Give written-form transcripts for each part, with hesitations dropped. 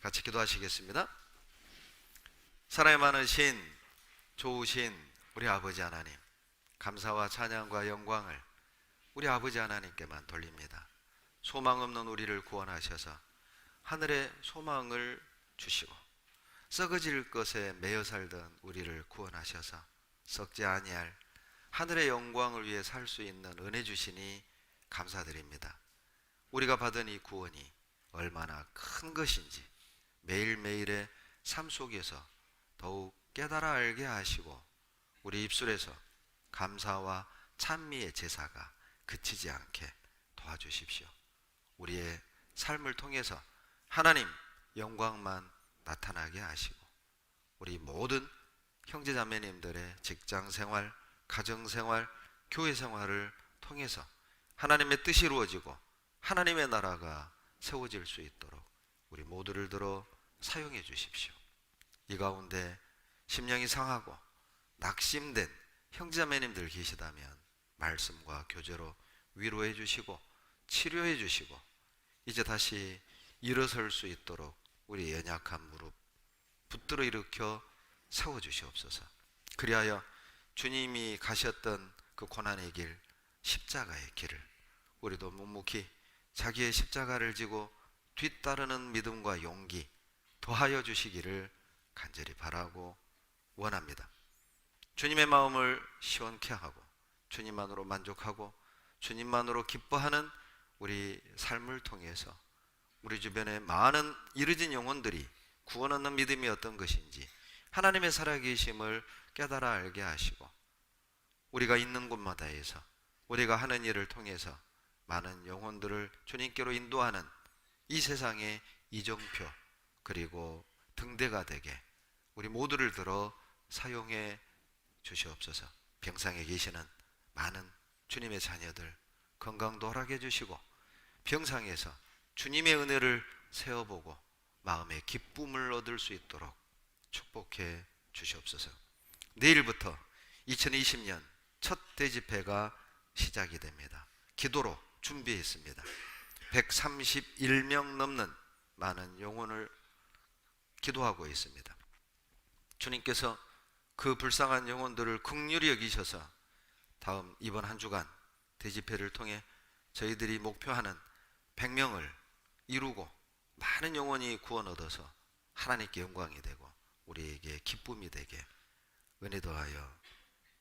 같이 기도하시겠습니다. 사랑이 많으신 좋으신 우리 아버지 하나님, 감사와 찬양과 영광을 우리 아버지 하나님께만 돌립니다. 소망 없는 우리를 구원하셔서 하늘의 소망을 주시고 썩어질 것에 매여 살던 우리를 구원하셔서 썩지 아니할 하늘의 영광을 위해 살 수 있는 은혜 주시니 감사드립니다. 우리가 받은 이 구원이 얼마나 큰 것인지 매일매일의 삶 속에서 더욱 깨달아 알게 하시고 우리 입술에서 감사와 찬미의 제사가 그치지 않게 도와주십시오. 우리의 삶을 통해서 하나님 영광만 나타나게 하시고 우리 모든 형제자매님들의 직장생활, 가정생활, 교회생활을 통해서 하나님의 뜻이 이루어지고 하나님의 나라가 세워질 수 있도록 우리 모두를 들어 사용해 주십시오. 이 가운데 심령이 상하고 낙심된 형제자매님들 계시다면 말씀과 교제로 위로해 주시고 치료해 주시고 이제 다시 일어설 수 있도록 우리 연약한 무릎 붙들어 일으켜 세워 주시옵소서. 그리하여 주님이 가셨던 그 고난의 길, 십자가의 길을 우리도 묵묵히 자기의 십자가를 지고 뒤따르는 믿음과 용기 더하여 주시기를 간절히 바라고 원합니다. 주님의 마음을 시원케 하고 주님만으로 만족하고 주님만으로 기뻐하는 우리 삶을 통해서 우리 주변에 많은 이르진 영혼들이 구원 얻는 믿음이 어떤 것인지 하나님의 살아계심을 깨달아 알게 하시고 우리가 있는 곳마다에서 우리가 하는 일을 통해서 많은 영혼들을 주님께로 인도하는 이 세상의 이정표 그리고 등대가 되게 우리 모두를 들어 사용해 주시옵소서. 병상에 계시는 많은 주님의 자녀들 건강도 허락해 주시고 병상에서 주님의 은혜를 세어보고 마음의 기쁨을 얻을 수 있도록 축복해 주시옵소서. 내일부터 2020년 첫 대집회가 시작이 됩니다. 기도로 준비했습니다. 131명 넘는 많은 영혼을 기도하고 있습니다. 주님께서 그 불쌍한 영혼들을 긍휼히 여기셔서 다음 이번 한 주간 대집회를 통해 저희들이 목표하는 100명을 이루고 많은 영혼이 구원 얻어서 하나님께 영광이 되고 우리에게 기쁨이 되게 은혜 더하여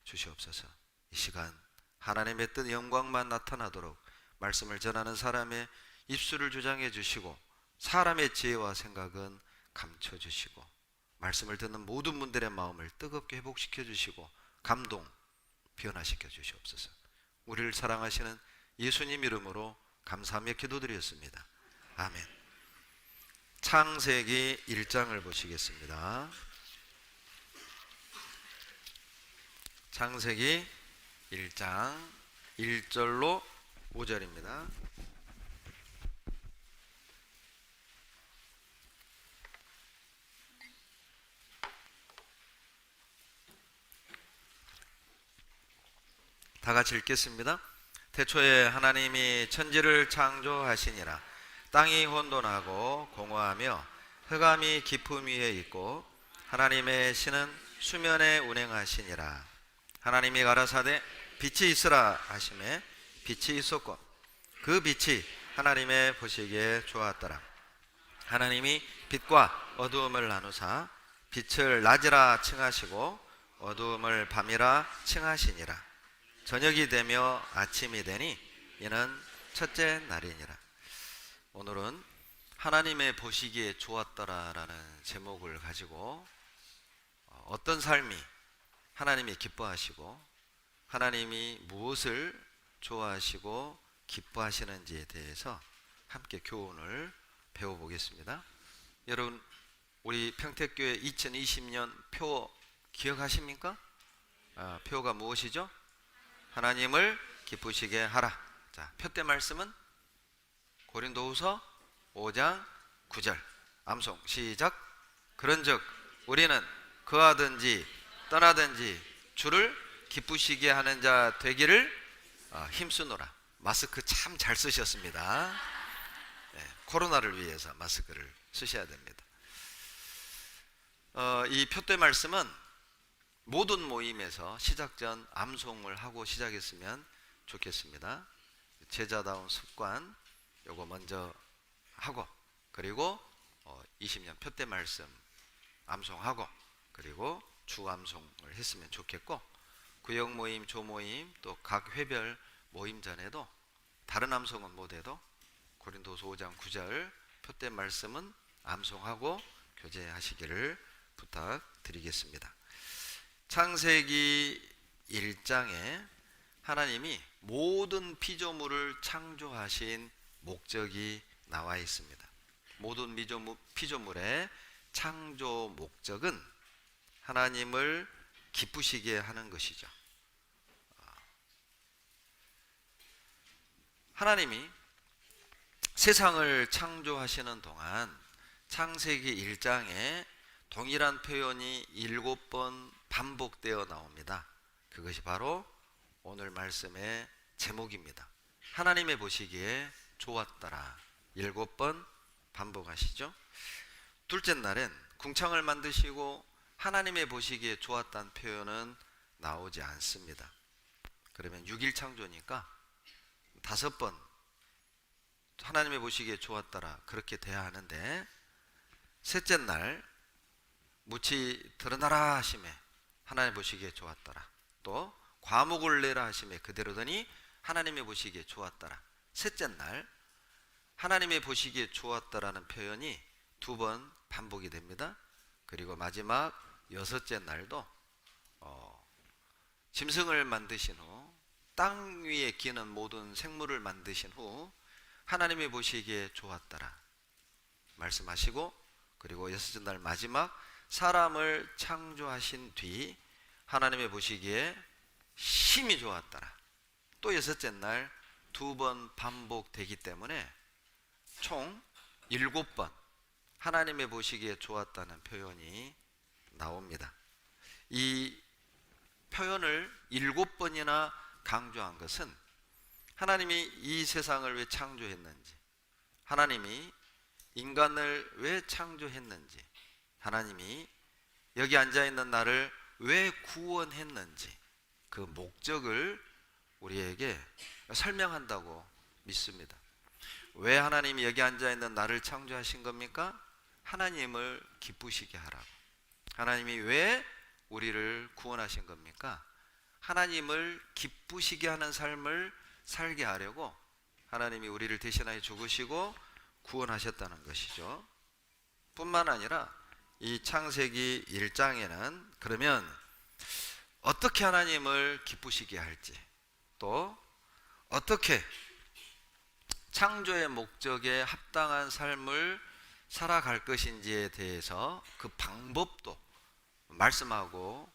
주시옵소서. 이 시간 하나님의 뜻 영광만 나타나도록 말씀을 전하는 사람의 입술을 주장해 주시고 사람의 지혜와 생각은 감춰 주시고 말씀을 듣는 모든 분들의 마음을 뜨겁게 회복시켜 주시고 감동 변화시켜 주시옵소서. 우리를 사랑하시는 예수님 이름으로 감사하며 기도드렸습니다. 아멘. 창세기 1장을 보시겠습니다. 창세기 1장 1절로 5절입니다. 다 같이 읽겠습니다. 태초에 하나님이 천지를 창조하시니라. 땅이 혼돈하고 공허하며 흑암이 깊음 위에 있고 하나님의 신은 수면에 운행하시니라. 하나님이 가라사대 빛이 있으라 하시매 빛이 있었고 그 빛이 하나님의 보시기에 좋았더라. 하나님이 빛과 어두움을 나누사 빛을 낮이라 칭하시고 어두움을 밤이라 칭하시니라. 저녁이 되며 아침이 되니 이는 첫째 날이니라. 오늘은 하나님의 보시기에 좋았더라라는 제목을 가지고 어떤 삶이 하나님이 기뻐하시고 하나님이 무엇을 좋아하시고 기뻐하시는지에 대해서 함께 교훈을 배워보겠습니다. 여러분 우리 평택교회 2020년 표 기억하십니까? 표가 무엇이죠? 하나님을 기쁘시게 하라. 자, 표대 말씀은 고린도후서 5장 9절. 암송 시작. 그런즉 우리는 거하든지 떠나든지 주를 기쁘시게 하는 자 되기를 힘쓰노라. 마스크 참 잘 쓰셨습니다. 네, 코로나를 위해서 마스크를 쓰셔야 됩니다. 이 표대 말씀은 모든 모임에서 시작 전 암송을 하고 시작했으면 좋겠습니다. 제자다운 습관 요거 먼저 하고, 그리고 20년 표대 말씀 암송하고, 그리고 주 암송을 했으면 좋겠고, 구역 모임, 조 모임, 또 각 회별 모임 전에도 다른 암송은 못해도 고린도서 5장 9절 표대 말씀은 암송하고 교제하시기를 부탁드리겠습니다. 창세기 1장에 하나님이 모든 피조물을 창조하신 목적이 나와 있습니다. 모든 피조물의 창조 목적은 하나님을 기쁘시게 하는 것이죠. 하나님이 세상을 창조하시는 동안 창세기 1장에 동일한 표현이 7번 반복되어 나옵니다. 그것이 바로 오늘 말씀의 제목입니다. 하나님의 보시기에 좋았더라. 7번 반복하시죠. 둘째 날엔 궁창을 만드시고 하나님의 보시기에 좋았다는 표현은 나오지 않습니다. 그러면 6일 창조니까 5번 하나님의 보시기에 좋았더라 그렇게 돼야 하는데, 셋째 날 무치 드러나라 하심에 하나님 보시기에 좋았더라, 또 과목을 내라 하심에 그대로더니 하나님의 보시기에 좋았더라. 셋째 날 하나님의 보시기에 좋았다라는 표현이 2번 반복이 됩니다. 그리고 마지막 6째 날도 짐승을 만드신 후, 땅 위에 기는 모든 생물을 만드신 후 하나님의 보시기에 좋았더라 말씀하시고, 그리고 6째 날 마지막 사람을 창조하신 뒤 하나님의 보시기에 심히 좋았더라 또 6째 날 2번 반복되기 때문에 총 7번 하나님의 보시기에 좋았다는 표현이 나옵니다. 이 표현을 7번이나 강조한 것은 하나님이 이 세상을 왜 창조했는지, 하나님이 인간을 왜 창조했는지, 하나님이 여기 앉아있는 나를 왜 구원했는지 그 목적을 우리에게 설명한다고 믿습니다. 왜 하나님이 여기 앉아있는 나를 창조하신 겁니까? 하나님을 기쁘시게 하라고. 하나님이 왜 우리를 구원하신 겁니까? 하나님을 기쁘시게 하는 삶을 살게 하려고 하나님이 우리를 대신하여 죽으시고 구원하셨다는 것이죠. 뿐만 아니라 이 창세기 1장에는 그러면 어떻게 하나님을 기쁘시게 할지, 또 어떻게 창조의 목적에 합당한 삶을 살아갈 것인지에 대해서 그 방법도 말씀하고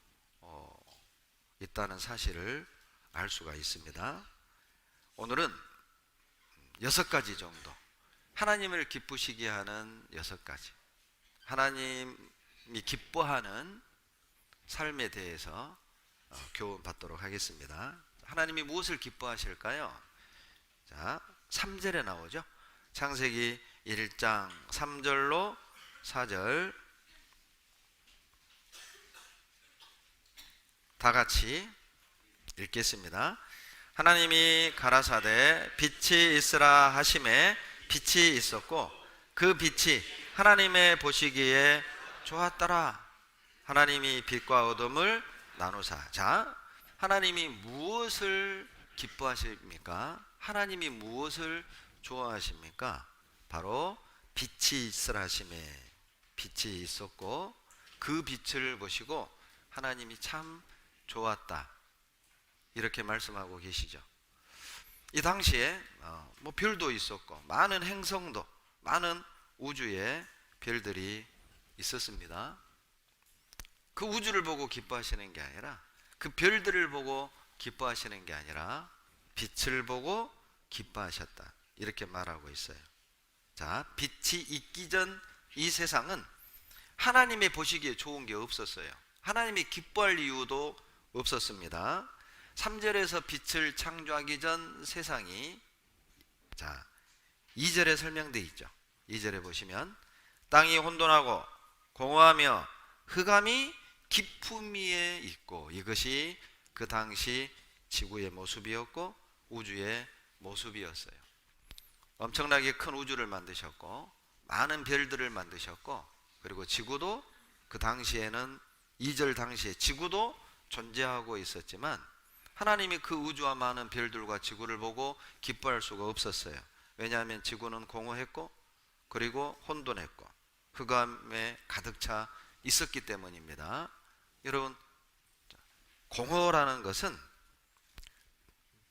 있다는 사실을 알 수가 있습니다. 오늘은 6가지 정도, 하나님을 기쁘시게 하는 6가지, 하나님이 기뻐하는 삶에 대해서 교훈 받도록 하겠습니다. 하나님이 무엇을 기뻐하실까요? 자, 3절에 나오죠. 창세기 1장 3절로 4절 다 같이 읽겠습니다. 하나님이 가라사대 빛이 있으라 하심에 빛이 있었고 그 빛이 하나님의 보시기에 좋았더라. 하나님이 빛과 어둠을 나누사. 자, 하나님이 무엇을 기뻐하십니까? 하나님이 무엇을 좋아하십니까? 바로 빛이 있으라 하심에 빛이 있었고 그 빛을 보시고 하나님이 참 좋았다, 이렇게 말씀하고 계시죠. 이 당시에 별도 있었고 많은 행성도, 많은 우주에 별들이 있었습니다. 그 우주를 보고 기뻐하시는 게 아니라, 그 별들을 보고 기뻐하시는 게 아니라 빛을 보고 기뻐하셨다, 이렇게 말하고 있어요. 자, 빛이 있기 전 이 세상은 하나님의 보시기에 좋은 게 없었어요. 하나님이 기뻐할 이유도 없었습니다. 3절에서 빛을 창조하기 전 세상이, 자, 2절에 설명되어 있죠. 2절에 보시면 땅이 혼돈하고 공허하며 흑암이 깊음 위에 있고, 이것이 그 당시 지구의 모습이었고 우주의 모습이었어요. 엄청나게 큰 우주를 만드셨고 많은 별들을 만드셨고, 그리고 지구도 그 당시에는, 이절 당시에 지구도 존재하고 있었지만 하나님이 그 우주와 많은 별들과 지구를 보고 기뻐할 수가 없었어요. 왜냐하면 지구는 공허했고 그리고 혼돈했고 흑암에 가득 차 있었기 때문입니다. 여러분, 공허라는 것은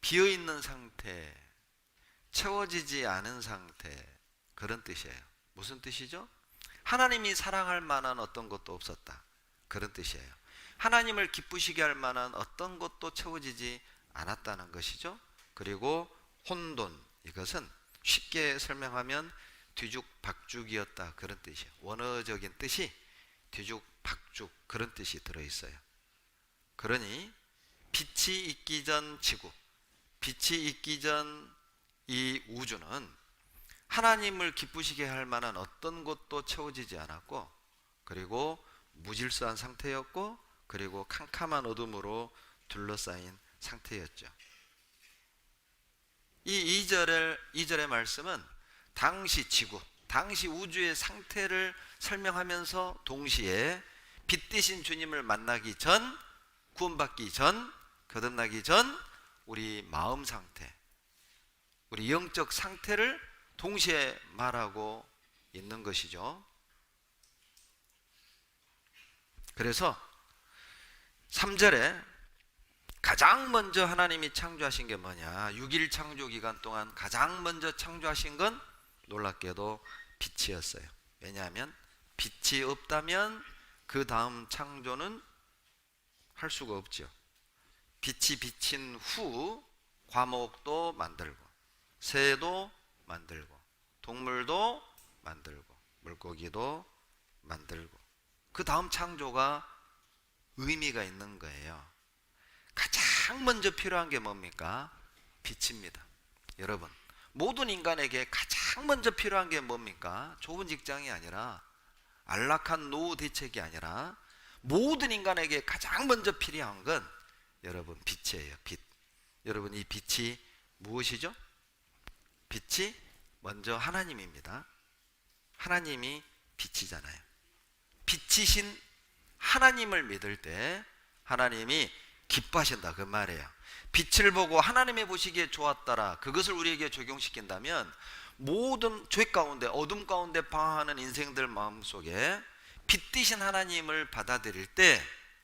비어있는 상태, 채워지지 않은 상태, 그런 뜻이에요. 무슨 뜻이죠? 하나님이 사랑할 만한 어떤 것도 없었다, 그런 뜻이에요. 하나님을 기쁘시게 할 만한 어떤 것도 채워지지 않았다는 것이죠. 그리고 혼돈, 이것은 쉽게 설명하면 뒤죽박죽이었다, 그런 뜻이에요. 원어적인 뜻이 뒤죽박죽, 그런 뜻이 들어있어요. 그러니 빛이 있기 전 지구, 빛이 있기 전 이 우주는 하나님을 기쁘시게 할 만한 어떤 것도 채워지지 않았고, 그리고 무질서한 상태였고, 그리고 캄캄한 어둠으로 둘러싸인 상태였죠. 이 2절의 말씀은 당시 지구, 당시 우주의 상태를 설명하면서 동시에 빛 대신 주님을 만나기 전, 구원받기 전, 거듭나기 전 우리 마음 상태, 우리 영적 상태를 동시에 말하고 있는 것이죠. 그래서 3절에 가장 먼저 하나님이 창조하신 게 뭐냐, 6일 창조 기간 동안 가장 먼저 창조하신 건 놀랍게도 빛이었어요. 왜냐하면 빛이 없다면 그 다음 창조는 할 수가 없죠. 빛이 비친 후 과목도 만들고 새도 만들고 동물도 만들고 물고기도 만들고, 그 다음 창조가 의미가 있는 거예요. 가장 먼저 필요한 게 뭡니까? 빛입니다. 여러분, 모든 인간에게 가장 먼저 필요한 게 뭡니까? 좋은 직장이 아니라, 안락한 노후 대책이 아니라, 모든 인간에게 가장 먼저 필요한 건 여러분 빛이에요. 빛. 여러분, 이 빛이 무엇이죠? 빛이 먼저 하나님입니다. 하나님이 빛이잖아요. 빛이신 하나님을 믿을 때 하나님이 기뻐하신다, 그 말이에요. 빛을 보고 하나님이 보시기에 좋았더라, 그것을 우리에게 적용시킨다면 모든 죄 가운데, 어둠 가운데 방황하는 인생들 마음속에 빛 대신 하나님을 받아들일 때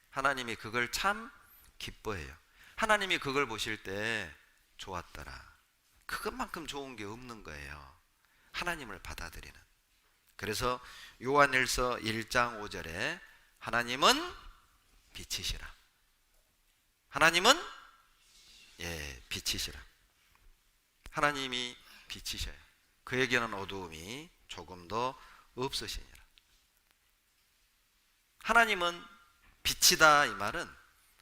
하나님이 그걸 참 기뻐해요. 하나님이 그걸 보실 때 좋았더라, 그것만큼 좋은 게 없는 거예요, 하나님을 받아들이는. 그래서 요한일서 1장 5절에 하나님은 빛이시라, 하나님은 빛이시라, 하나님이 빛이셔요. 그에게는 어두움이 조금도 없으시니라. 하나님은 빛이다, 이 말은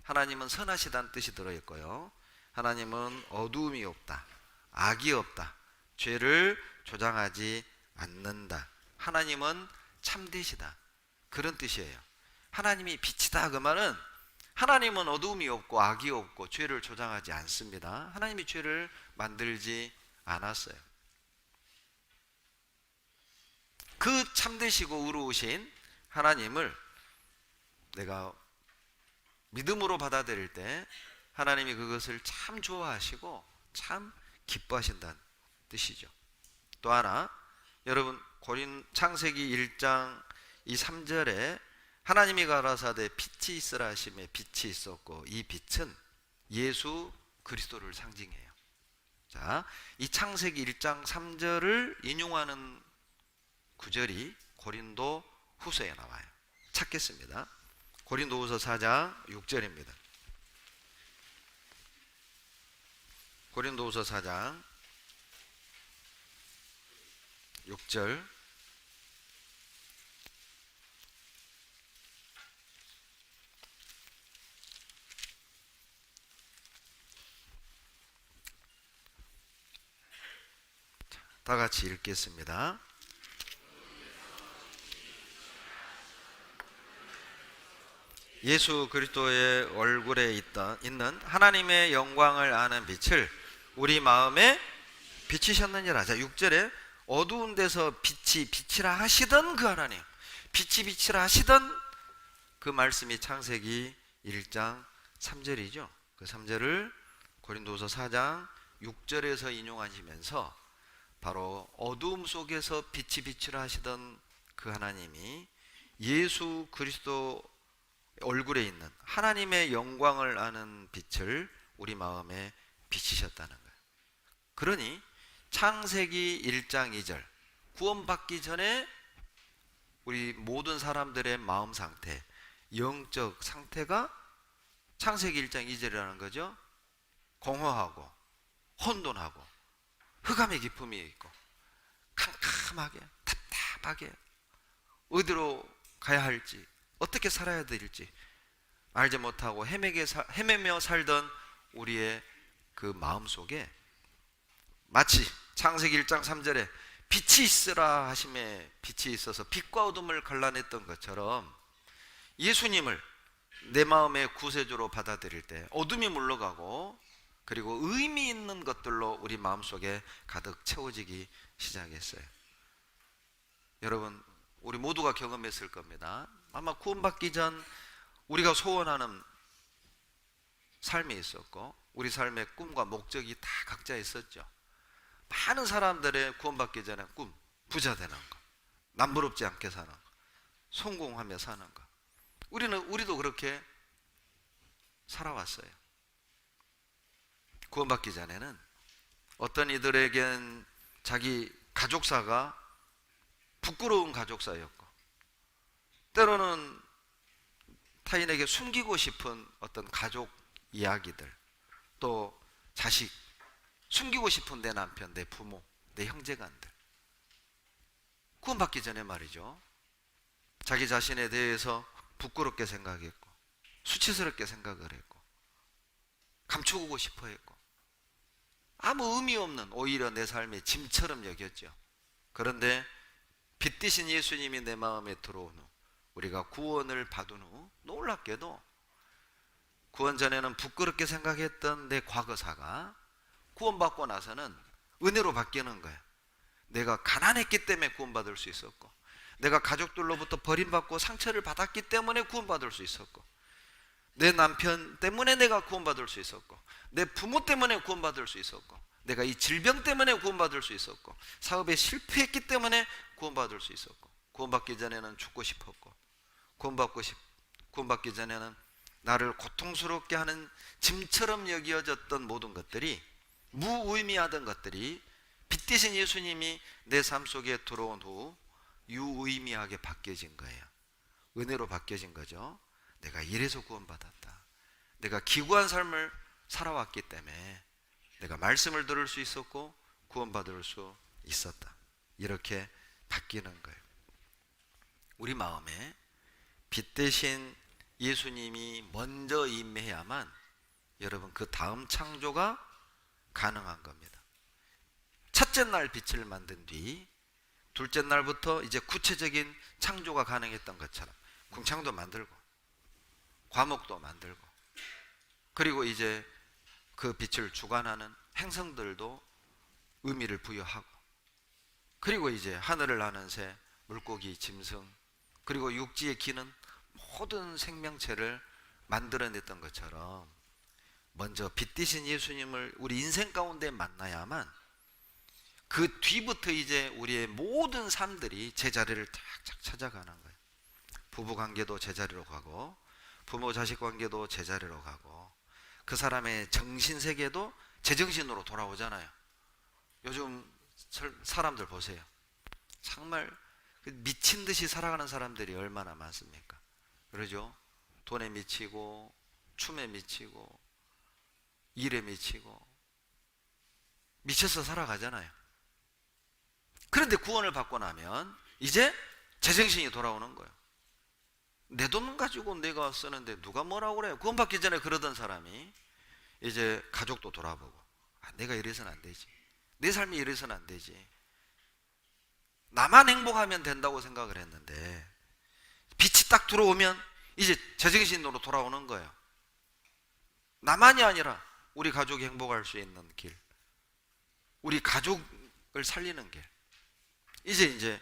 하나님은 선하시다는 뜻이 들어있고요, 하나님은 어두움이 없다, 악이 없다, 죄를 조장하지 않는다, 하나님은 참되시다, 그런 뜻이에요. 하나님이 빛이다, 그 말은 하나님은 어두움이 없고 악이 없고 죄를 조장하지 않습니다. 하나님이 죄를 만들지 않았어요. 그 참되시고 의로우신 하나님을 내가 믿음으로 받아들일 때 하나님이 그것을 참 좋아하시고 참 기뻐하신다는 뜻이죠. 또 하나, 여러분 창세기 1장 이 3절에 하나님이 가라사대 빛이 있으라 하심에 빛이 있었고, 이 빛은 예수 그리스도를 상징해요. 자, 이 창세기 1장 3절을 인용하는 구절이 고린도 후서에 나와요. 찾겠습니다. 고린도후서 4장 6절입니다. 고린도후서 4장 6절. 다 같이 읽겠습니다. 예수 그리스도의 얼굴에 있는 하나님의 영광을 아는 빛을 우리 마음에 비치셨느니라. 자, 6절에 어두운 데서 빛이 빛이라 하시던 그 하나님, 빛이 빛이라 하시던 그 말씀이 창세기 1장 3절이죠. 그 3절을 고린도서 4장 6절에서 인용하시면서 바로 어두움 속에서 빛이 빛이라 하시던 그 하나님이 예수 그리스도 얼굴에 있는 하나님의 영광을 아는 빛을 우리 마음에 비치셨다는 거예요. 그러니 창세기 1장 2절 구원받기 전에 우리 모든 사람들의 마음 상태, 영적 상태가 창세기 1장 2절이라는 거죠. 공허하고 혼돈하고 흑암의 기품이 있고 캄캄하게 답답하게 어디로 가야 할지 어떻게 살아야 될지 알지 못하고 헤매며 살던 우리의 그 마음속에 마치 창세기 1장 3절에 빛이 있으라 하심에 빛이 있어서 빛과 어둠을 갈라냈던 것처럼 예수님을 내 마음의 구세주로 받아들일 때 어둠이 물러가고 그리고 의미 있는 것들로 우리 마음속에 가득 채워지기 시작했어요. 여러분, 우리 모두가 경험했을 겁니다. 아마 구원받기 전 우리가 소원하는 삶이 있었고 우리 삶의 꿈과 목적이 다 각자 있었죠. 많은 사람들의 구원받기 전에 꿈, 부자 되는 거, 남부럽지 않게 사는 거, 성공하며 사는 거. 우리도 그렇게 살아왔어요. 구원받기 전에는 어떤 이들에겐 자기 가족사가 부끄러운 가족사였고 때로는 타인에게 숨기고 싶은 어떤 가족 이야기들, 또 자식, 숨기고 싶은 내 남편, 내 부모, 내 형제간들. 구원받기 전에 말이죠. 자기 자신에 대해서 부끄럽게 생각했고 수치스럽게 생각을 했고 감추고 싶어 했고 아무 의미 없는 오히려 내 삶의 짐처럼 여겼죠. 그런데 빛 대신 예수님이 내 마음에 들어온 후 우리가 구원을 받은 후 놀랍게도 구원 전에는 부끄럽게 생각했던 내 과거사가 구원받고 나서는 은혜로 바뀌는 거예요. 내가 가난했기 때문에 구원받을 수 있었고 내가 가족들로부터 버림받고 상처를 받았기 때문에 구원받을 수 있었고 내 남편 때문에 내가 구원받을 수 있었고 내 부모 때문에 구원받을 수 있었고 내가 이 질병 때문에 구원받을 수 있었고 사업에 실패했기 때문에 구원받을 수 있었고 구원받기 전에는 죽고 싶었고 구원받기 전에는 나를 고통스럽게 하는 짐처럼 여겨졌던 모든 것들이 무의미하던 것들이 빛 대신 예수님이 내 삶 속에 들어온 후 유의미하게 바뀌어진 거예요. 은혜로 바뀌어진 거죠. 내가 이래서 구원받았다. 내가 기구한 삶을 살아왔기 때문에 내가 말씀을 들을 수 있었고 구원받을 수 있었다. 이렇게 바뀌는 거예요. 우리 마음에 빛 대신 예수님이 먼저 임해야만 여러분 그 다음 창조가 가능한 겁니다. 첫째 날 빛을 만든 뒤 둘째 날부터 이제 구체적인 창조가 가능했던 것처럼 궁창도 만들고 과목도 만들고 그리고 이제 그 빛을 주관하는 행성들도 의미를 부여하고 그리고 이제 하늘을 나는 새, 물고기, 짐승 그리고 육지에 기는 모든 생명체를 만들어냈던 것처럼 먼저 빛 대신 예수님을 우리 인생 가운데 만나야만 그 뒤부터 이제 우리의 모든 삶들이 제자리를 쫙쫙 찾아가는 거예요. 부부관계도 제자리로 가고 부모 자식 관계도 제자리로 가고 그 사람의 정신세계도 제정신으로 돌아오잖아요. 요즘 사람들 보세요. 정말 미친 듯이 살아가는 사람들이 얼마나 많습니까? 그러죠? 돈에 미치고 춤에 미치고 일에 미치고 미쳐서 살아가잖아요. 그런데 구원을 받고 나면 이제 제정신이 돌아오는 거예요. 내 돈 가지고 내가 쓰는데 누가 뭐라고 그래요? 구원받기 전에 그러던 사람이 이제 가족도 돌아보고 내가 이래서는 안 되지. 내 삶이 이래서는 안 되지. 나만 행복하면 된다고 생각을 했는데 빛이 딱 들어오면 이제 제정신으로 돌아오는 거예요. 나만이 아니라 우리 가족이 행복할 수 있는 길, 우리 가족을 살리는 길, 이제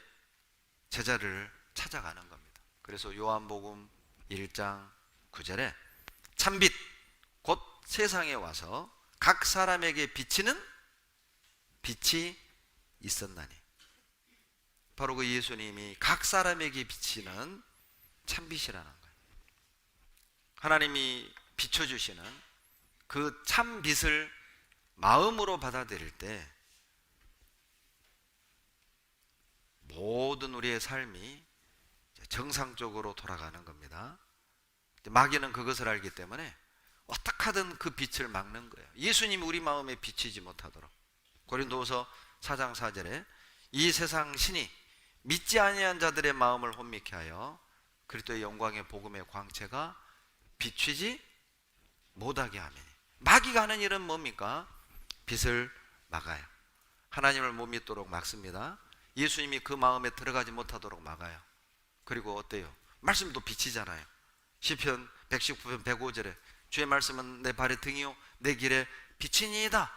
제자를 찾아가는 겁니다. 그래서 요한복음 1장 9절에 참빛 곧 세상에 와서 각 사람에게 비치는 빛이 있었나니, 바로 그 예수님이 각 사람에게 비치는 참빛이라는 거예요. 하나님이 비춰주시는 그 참빛을 마음으로 받아들일 때 모든 우리의 삶이 정상적으로 돌아가는 겁니다. 마귀는 그것을 알기 때문에 어떻게 하든 그 빛을 막는 거예요. 예수님이 우리 마음에 비치지 못하도록. 고린도후서 4장 4절에 이 세상 신이 믿지 아니한 자들의 마음을 혼미케 하여 그리스도의 영광의 복음의 광채가 비추지 못하게 하면, 마귀가 하는 일은 뭡니까? 빛을 막아요. 하나님을 못 믿도록 막습니다. 예수님이 그 마음에 들어가지 못하도록 막아요. 그리고 어때요? 말씀도 비치잖아요. 시편 119편 105절에 주의 말씀은 내 발의 등이요 내 길에 빛이니이다.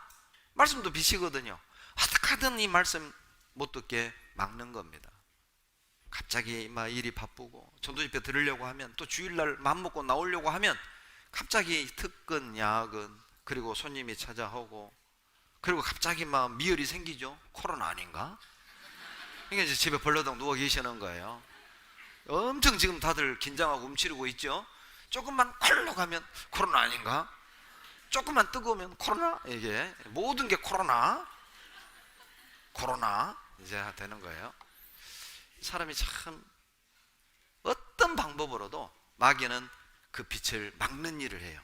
말씀도 빛이거든요. 어떻게 하든 이 말씀 못 듣게 막는 겁니다. 갑자기 막 일이 바쁘고 전도집회 들으려고 하면, 또 주일날 맘먹고 나오려고 하면 갑자기 특근, 야근, 그리고 손님이 찾아오고, 그리고 갑자기 막 미열이 생기죠. 코로나 아닌가? 그러니까 이제 집에 벌러덩 누워 계시는 거예요. 엄청 지금 다들 긴장하고 움츠리고 있죠. 조금만 콜로 가면 코로나 아닌가? 조금만 뜨거우면 코로나? 이게 모든 게 코로나 이제 되는 거예요. 사람이 참 어떤 방법으로도 마귀는 그 빛을 막는 일을 해요.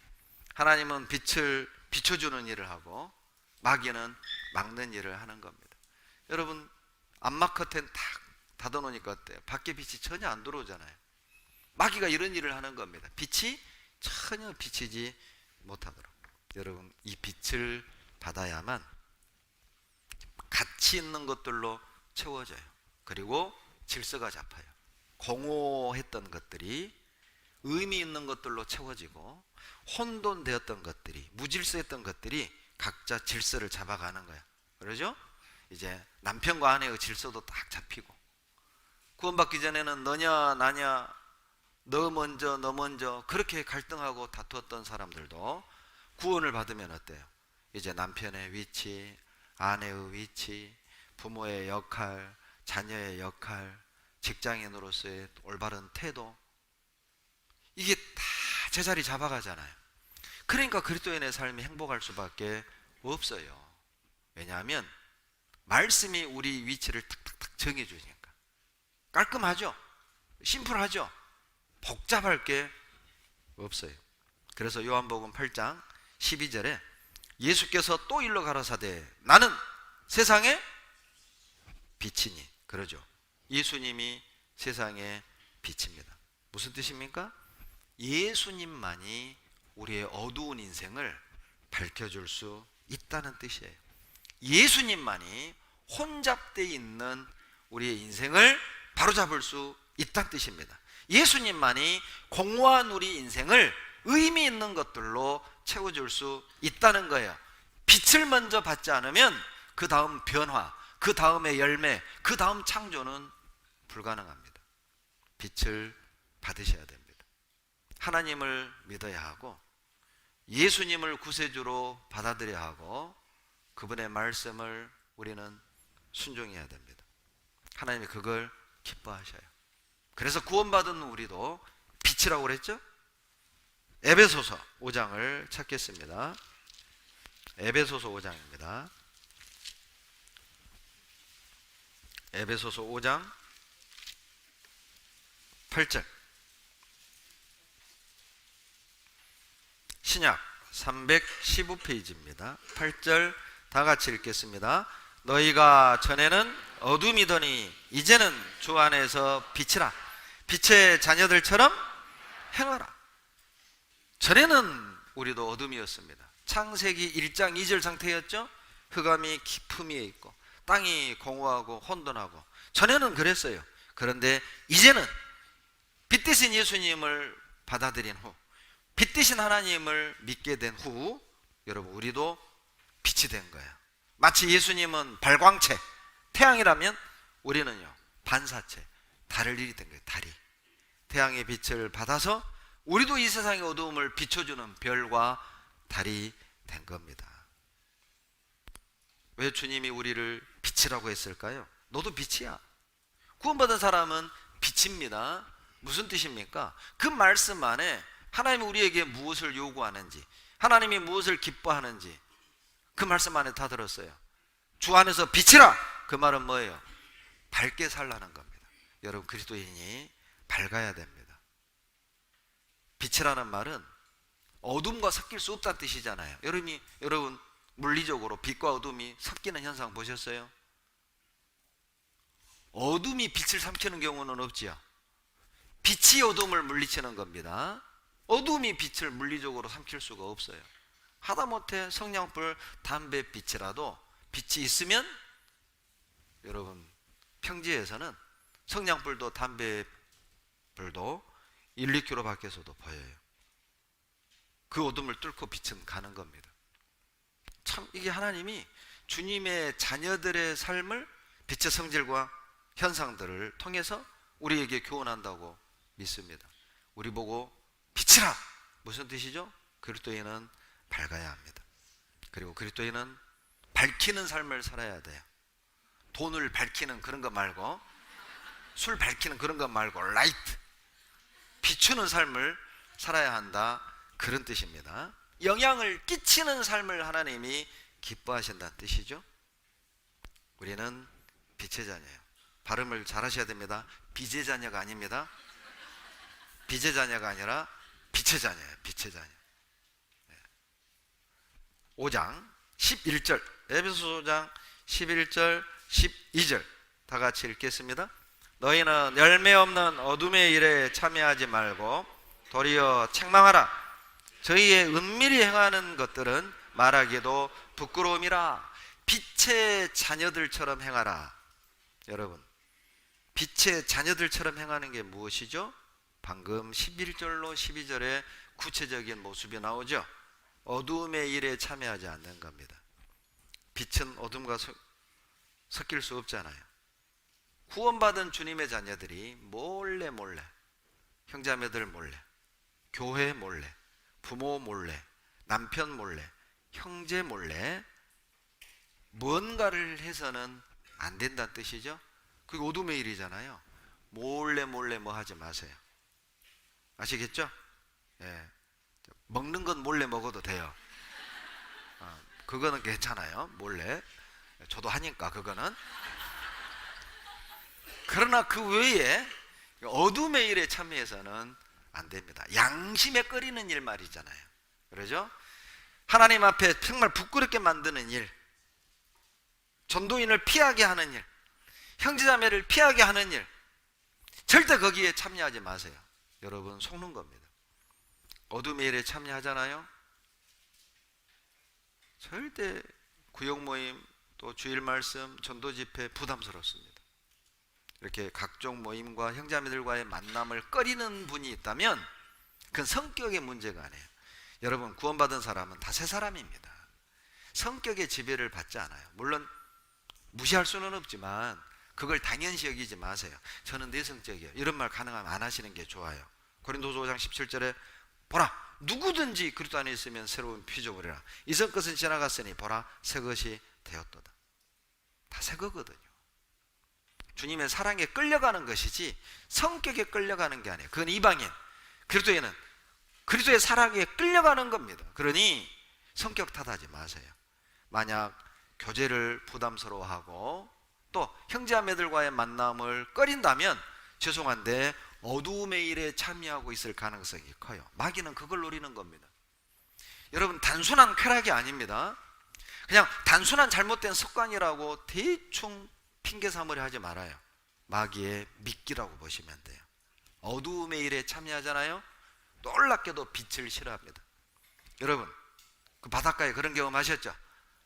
하나님은 빛을 비춰주는 일을 하고 마귀는 막는 일을 하는 겁니다. 여러분, 암막 커튼 탁 닫아놓으니까 어때요? 밖에 빛이 전혀 안 들어오잖아요. 마귀가 이런 일을 하는 겁니다. 빛이 전혀 비치지 못하도록. 여러분, 이 빛을 받아야만 가치 있는 것들로 채워져요. 그리고 질서가 잡혀요. 공허했던 것들이 의미 있는 것들로 채워지고, 혼돈되었던 것들이, 무질서했던 것들이 각자 질서를 잡아가는 거야. 그러죠? 이제 남편과 아내의 질서도 딱 잡히고, 구원받기 전에는 너냐 나냐, 너 먼저 그렇게 갈등하고 다투었던 사람들도 구원을 받으면 어때요? 이제 남편의 위치, 아내의 위치, 부모의 역할, 자녀의 역할, 직장인으로서의 올바른 태도, 이게 다 제자리 잡아가잖아요. 그러니까 그리스도인의 삶이 행복할 수밖에 없어요. 왜냐하면 말씀이 우리 위치를 탁탁탁 정해주니까. 깔끔하죠? 심플하죠? 복잡할 게 없어요. 그래서 요한복음 8장 12절에 예수께서 또 일러 가라사대 나는 세상의 빛이니, 그러죠. 예수님이 세상의 빛입니다. 무슨 뜻입니까? 예수님만이 우리의 어두운 인생을 밝혀줄 수 있다는 뜻이에요. 예수님만이 혼잡되어 있는 우리의 인생을 바로잡을 수 있다는 뜻입니다. 예수님만이 공허한 우리 인생을 의미 있는 것들로 채워줄 수 있다는 거예요. 빛을 먼저 받지 않으면 그 다음 변화, 그 다음의 열매, 그 다음 창조는 불가능합니다. 빛을 받으셔야 됩니다. 하나님을 믿어야 하고, 예수님을 구세주로 받아들여야 하고, 그분의 말씀을 우리는 순종해야 됩니다. 하나님이 그걸 기뻐하셔요. 그래서 구원받은 우리도 빛이라고 그랬죠? 에베소서 5장을 찾겠습니다. 에베소서 5장입니다. 에베소서 5장 8절. 신약 315페이지입니다. 8절 다 같이 읽겠습니다. 너희가 전에는 어둠이더니 이제는 주 안에서 빛이라. 빛의 자녀들처럼 행하라. 전에는 우리도 어둠이었습니다. 창세기 1장 2절 상태였죠. 흑암이 깊음 위에 있고 땅이 공허하고 혼돈하고, 전에는 그랬어요. 그런데 이제는 빛 대신 예수님을 받아들인 후, 빛 대신 하나님을 믿게 된 후, 여러분 우리도 빛이 된 거예요. 마치 예수님은 발광체, 태양이라면 우리는요 반사체, 달을 일이 된 거예요. 달이 태양의 빛을 받아서 우리도 이 세상의 어두움을 비춰주는 별과 달이 된 겁니다. 왜 주님이 우리를 빛이라고 했을까요? 너도 빛이야. 구원받은 사람은 빛입니다. 무슨 뜻입니까? 그 말씀 안에 하나님이 우리에게 무엇을 요구하는지, 하나님이 무엇을 기뻐하는지 그 말씀 안에 다 들었어요. 주 안에서 빛이라! 그 말은 뭐예요? 밝게 살라는 겁니다. 여러분 그리스도인이 밝아야 됩니다. 빛이라는 말은 어둠과 섞일 수 없다는 뜻이잖아요. 여러분 물리적으로 빛과 어둠이 섞이는 현상 보셨어요? 어둠이 빛을 삼키는 경우는 없지요. 빛이 어둠을 물리치는 겁니다. 어둠이 빛을 물리적으로 삼킬 수가 없어요. 하다못해 성냥불, 담배빛이라도 빛이 있으면, 여러분 평지에서는 성냥불도 담배불도 1, 2km 밖에서도 보여요. 그 어둠을 뚫고 빛은 가는 겁니다. 참 이게 하나님이 주님의 자녀들의 삶을 빛의 성질과 현상들을 통해서 우리에게 교훈한다고 믿습니다. 우리 보고 빛이라! 무슨 뜻이죠? 그리스도인은 밝아야 합니다. 그리고 그리스도인은 밝히는 삶을 살아야 돼요. 돈을 밝히는 그런 거 말고, 술 밝히는 그런 거 말고 라이트, 비추는 삶을 살아야 한다, 그런 뜻입니다. 영향을 끼치는 삶을 하나님이 기뻐하신다는 뜻이죠. 우리는 빛의 자녀예요. 발음을 잘 하셔야 됩니다. 빛의 자녀가 아닙니다. 빛의 자녀가 아니라 빛의 자녀예요. 빛의 자녀. 5장 11절, 에베소 5장 11절 12절 다 같이 읽겠습니다. 너희는 열매 없는 어둠의 일에 참여하지 말고 도리어 책망하라. 저희의 은밀히 행하는 것들은 말하기도 부끄러움이라. 빛의 자녀들처럼 행하라. 여러분 빛의 자녀들처럼 행하는 게 무엇이죠? 방금 11절로 12절에 구체적인 모습이 나오죠. 어두움의 일에 참여하지 않는 겁니다. 빛은 어둠과 섞일 수 없잖아요. 구원받은 주님의 자녀들이 몰래 형제자매들 몰래, 교회 몰래, 부모 몰래, 남편 몰래, 형제 몰래 뭔가를 해서는 안 된다는 뜻이죠. 그게 어둠의 일이잖아요. 몰래 뭐 하지 마세요. 아시겠죠? 예. 먹는 건 몰래 먹어도 돼요. 그거는 괜찮아요. 몰래. 저도 하니까 그거는. 그러나 그 외에 어둠의 일에 참여해서는 안 됩니다. 양심에 꺼리는 일 말이잖아요. 그러죠? 하나님 앞에 정말 부끄럽게 만드는 일, 전도인을 피하게 하는 일, 형제자매를 피하게 하는 일, 절대 거기에 참여하지 마세요. 여러분 속는 겁니다. 어둠의 일에 참여하잖아요. 절대 구역 모임, 또 주일 말씀, 전도 집회 부담스럽습니다. 이렇게 각종 모임과 형제자매들과의 만남을 꺼리는 분이 있다면 그건 성격의 문제가 아니에요. 여러분 구원받은 사람은 다 새 사람입니다. 성격의 지배를 받지 않아요. 물론 무시할 수는 없지만 그걸 당연시 여기지 마세요. 저는 내성적이에요. 이런 말 가능하면 안 하시는 게 좋아요. 고린도서 5장 17절에 보라 누구든지 그리스도 안에 있으면 새로운 피조물이라. 이전 것은 지나갔으니 보라 새 것이 되었도다. 다 새 거거든요. 주님의 사랑에 끌려가는 것이지 성격에 끌려가는 게 아니에요. 그건 이방인. 그리스도에는 그리스도의 사랑에 끌려가는 겁니다. 그러니 성격 탓하지 마세요. 만약 교제를 부담스러워하고 또 형제자매들과의 만남을 꺼린다면 죄송한데 어두움의 일에 참여하고 있을 가능성이 커요. 마귀는 그걸 노리는 겁니다. 여러분 단순한 쾌락이 아닙니다. 그냥 단순한 잘못된 습관이라고 대충 핑계삼으려 하지 말아요. 마귀의 미끼라고 보시면 돼요. 어두움의 일에 참여하잖아요. 놀랍게도 빛을 싫어합니다. 여러분 그 바닷가에 그런 경험하셨죠?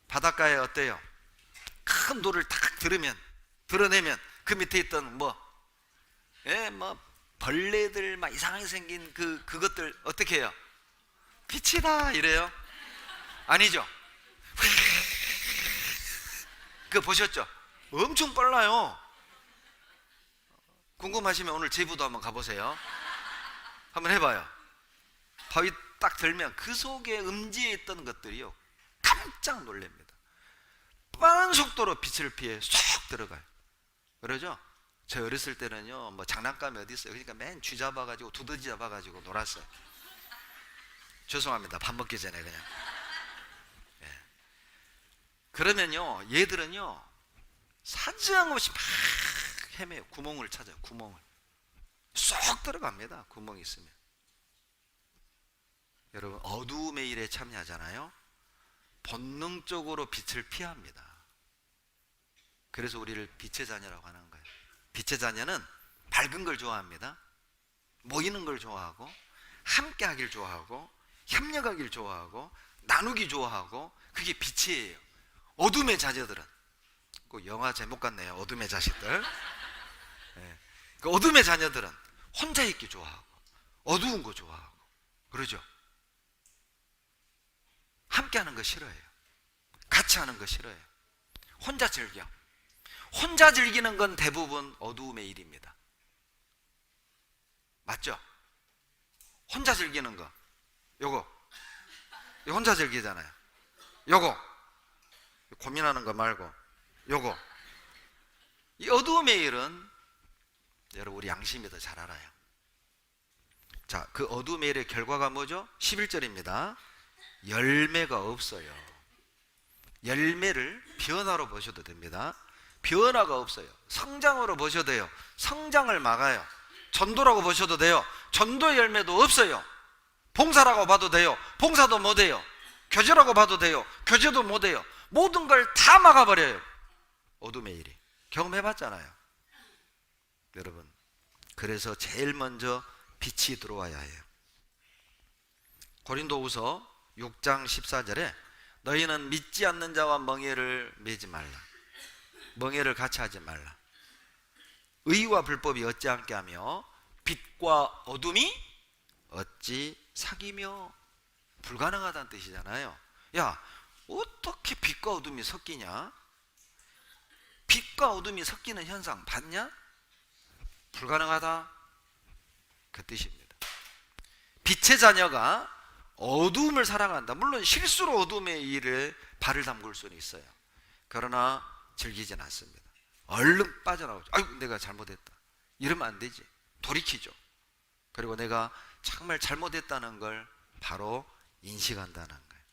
바닷가에 어때요? 큰 돌을 탁 드러내면 그 밑에 있던 벌레들 막 이상하게 생긴 그것들 어떻게 해요? 빛이다 이래요? 아니죠? 그거 보셨죠? 엄청 빨라요. 궁금하시면 오늘 제부도 한번 가보세요. 한번 해봐요. 바위 딱 들면 그 속에 음지에 있던 것들이요 깜짝 놀랍니다. 빠른 속도로 빛을 피해 쏙 들어가요. 그러죠? 저 어렸을 때는요 뭐 장난감이 어디 있어요. 그러니까 맨 쥐 잡아가지고 두더지 잡아가지고 놀았어요. 죄송합니다. 밥 먹기 전에 그냥. 예. 그러면요 얘들은요 사정없이 막 헤매요. 구멍을 찾아요. 구멍을 쏙 들어갑니다. 구멍이 있으면. 여러분 어두움의 일에 참여하잖아요. 본능적으로 빛을 피합니다. 그래서 우리를 빛의 자녀라고 하는 거예요. 빛의 자녀는 밝은 걸 좋아합니다. 모이는 걸 좋아하고 함께 하길 좋아하고 협력하길 좋아하고 나누기 좋아하고 그게 빛이에요. 어둠의 자녀들은 그 영화 제목 같네요. 어둠의 자식들. 네. 그 어둠의 자녀들은 혼자 있기 좋아하고 어두운 거 좋아하고 그러죠. 함께 하는 거 싫어해요. 같이 하는 거 싫어해요. 혼자 즐겨. 혼자 즐기는 건 대부분 어두움의 일입니다. 맞죠? 혼자 즐기는 거 요거 혼자 즐기잖아요. 요거 고민하는 거 말고 요거 이 어두움의 일은 여러분 우리 양심이 더 잘 알아요. 자, 그 어두움의 일의 결과가 뭐죠? 11절입니다. 열매가 없어요. 열매를 변화로 보셔도 됩니다. 변화가 없어요. 성장으로 보셔도 돼요. 성장을 막아요. 전도라고 보셔도 돼요. 전도의 열매도 없어요. 봉사라고 봐도 돼요. 봉사도 못해요. 교제라고 봐도 돼요. 교제도 못해요. 모든 걸 다 막아버려요. 어둠의 일이. 경험해봤잖아요. 여러분 그래서 제일 먼저 빛이 들어와야 해요. 고린도후서 6장 14절에 너희는 믿지 않는 자와 멍에를 매지 말라. 멍에를 같이 하지 말라. 의와 불법이 어찌 함께 하며 빛과 어둠이 어찌 사귀며. 불가능하다는 뜻이잖아요. 야, 어떻게 빛과 어둠이 섞이냐? 빛과 어둠이 섞이는 현상 봤냐? 불가능하다 그 뜻입니다. 빛의 자녀가 어두움을 사랑한다. 물론 실수로 어둠의 일에 발을 담글 수는 있어요. 그러나 즐기진 않습니다. 얼른 빠져나오죠. 아이고 내가 잘못했다 이러면 안 되지. 돌이키죠. 그리고 내가 정말 잘못했다는 걸 바로 인식한다는 거예요.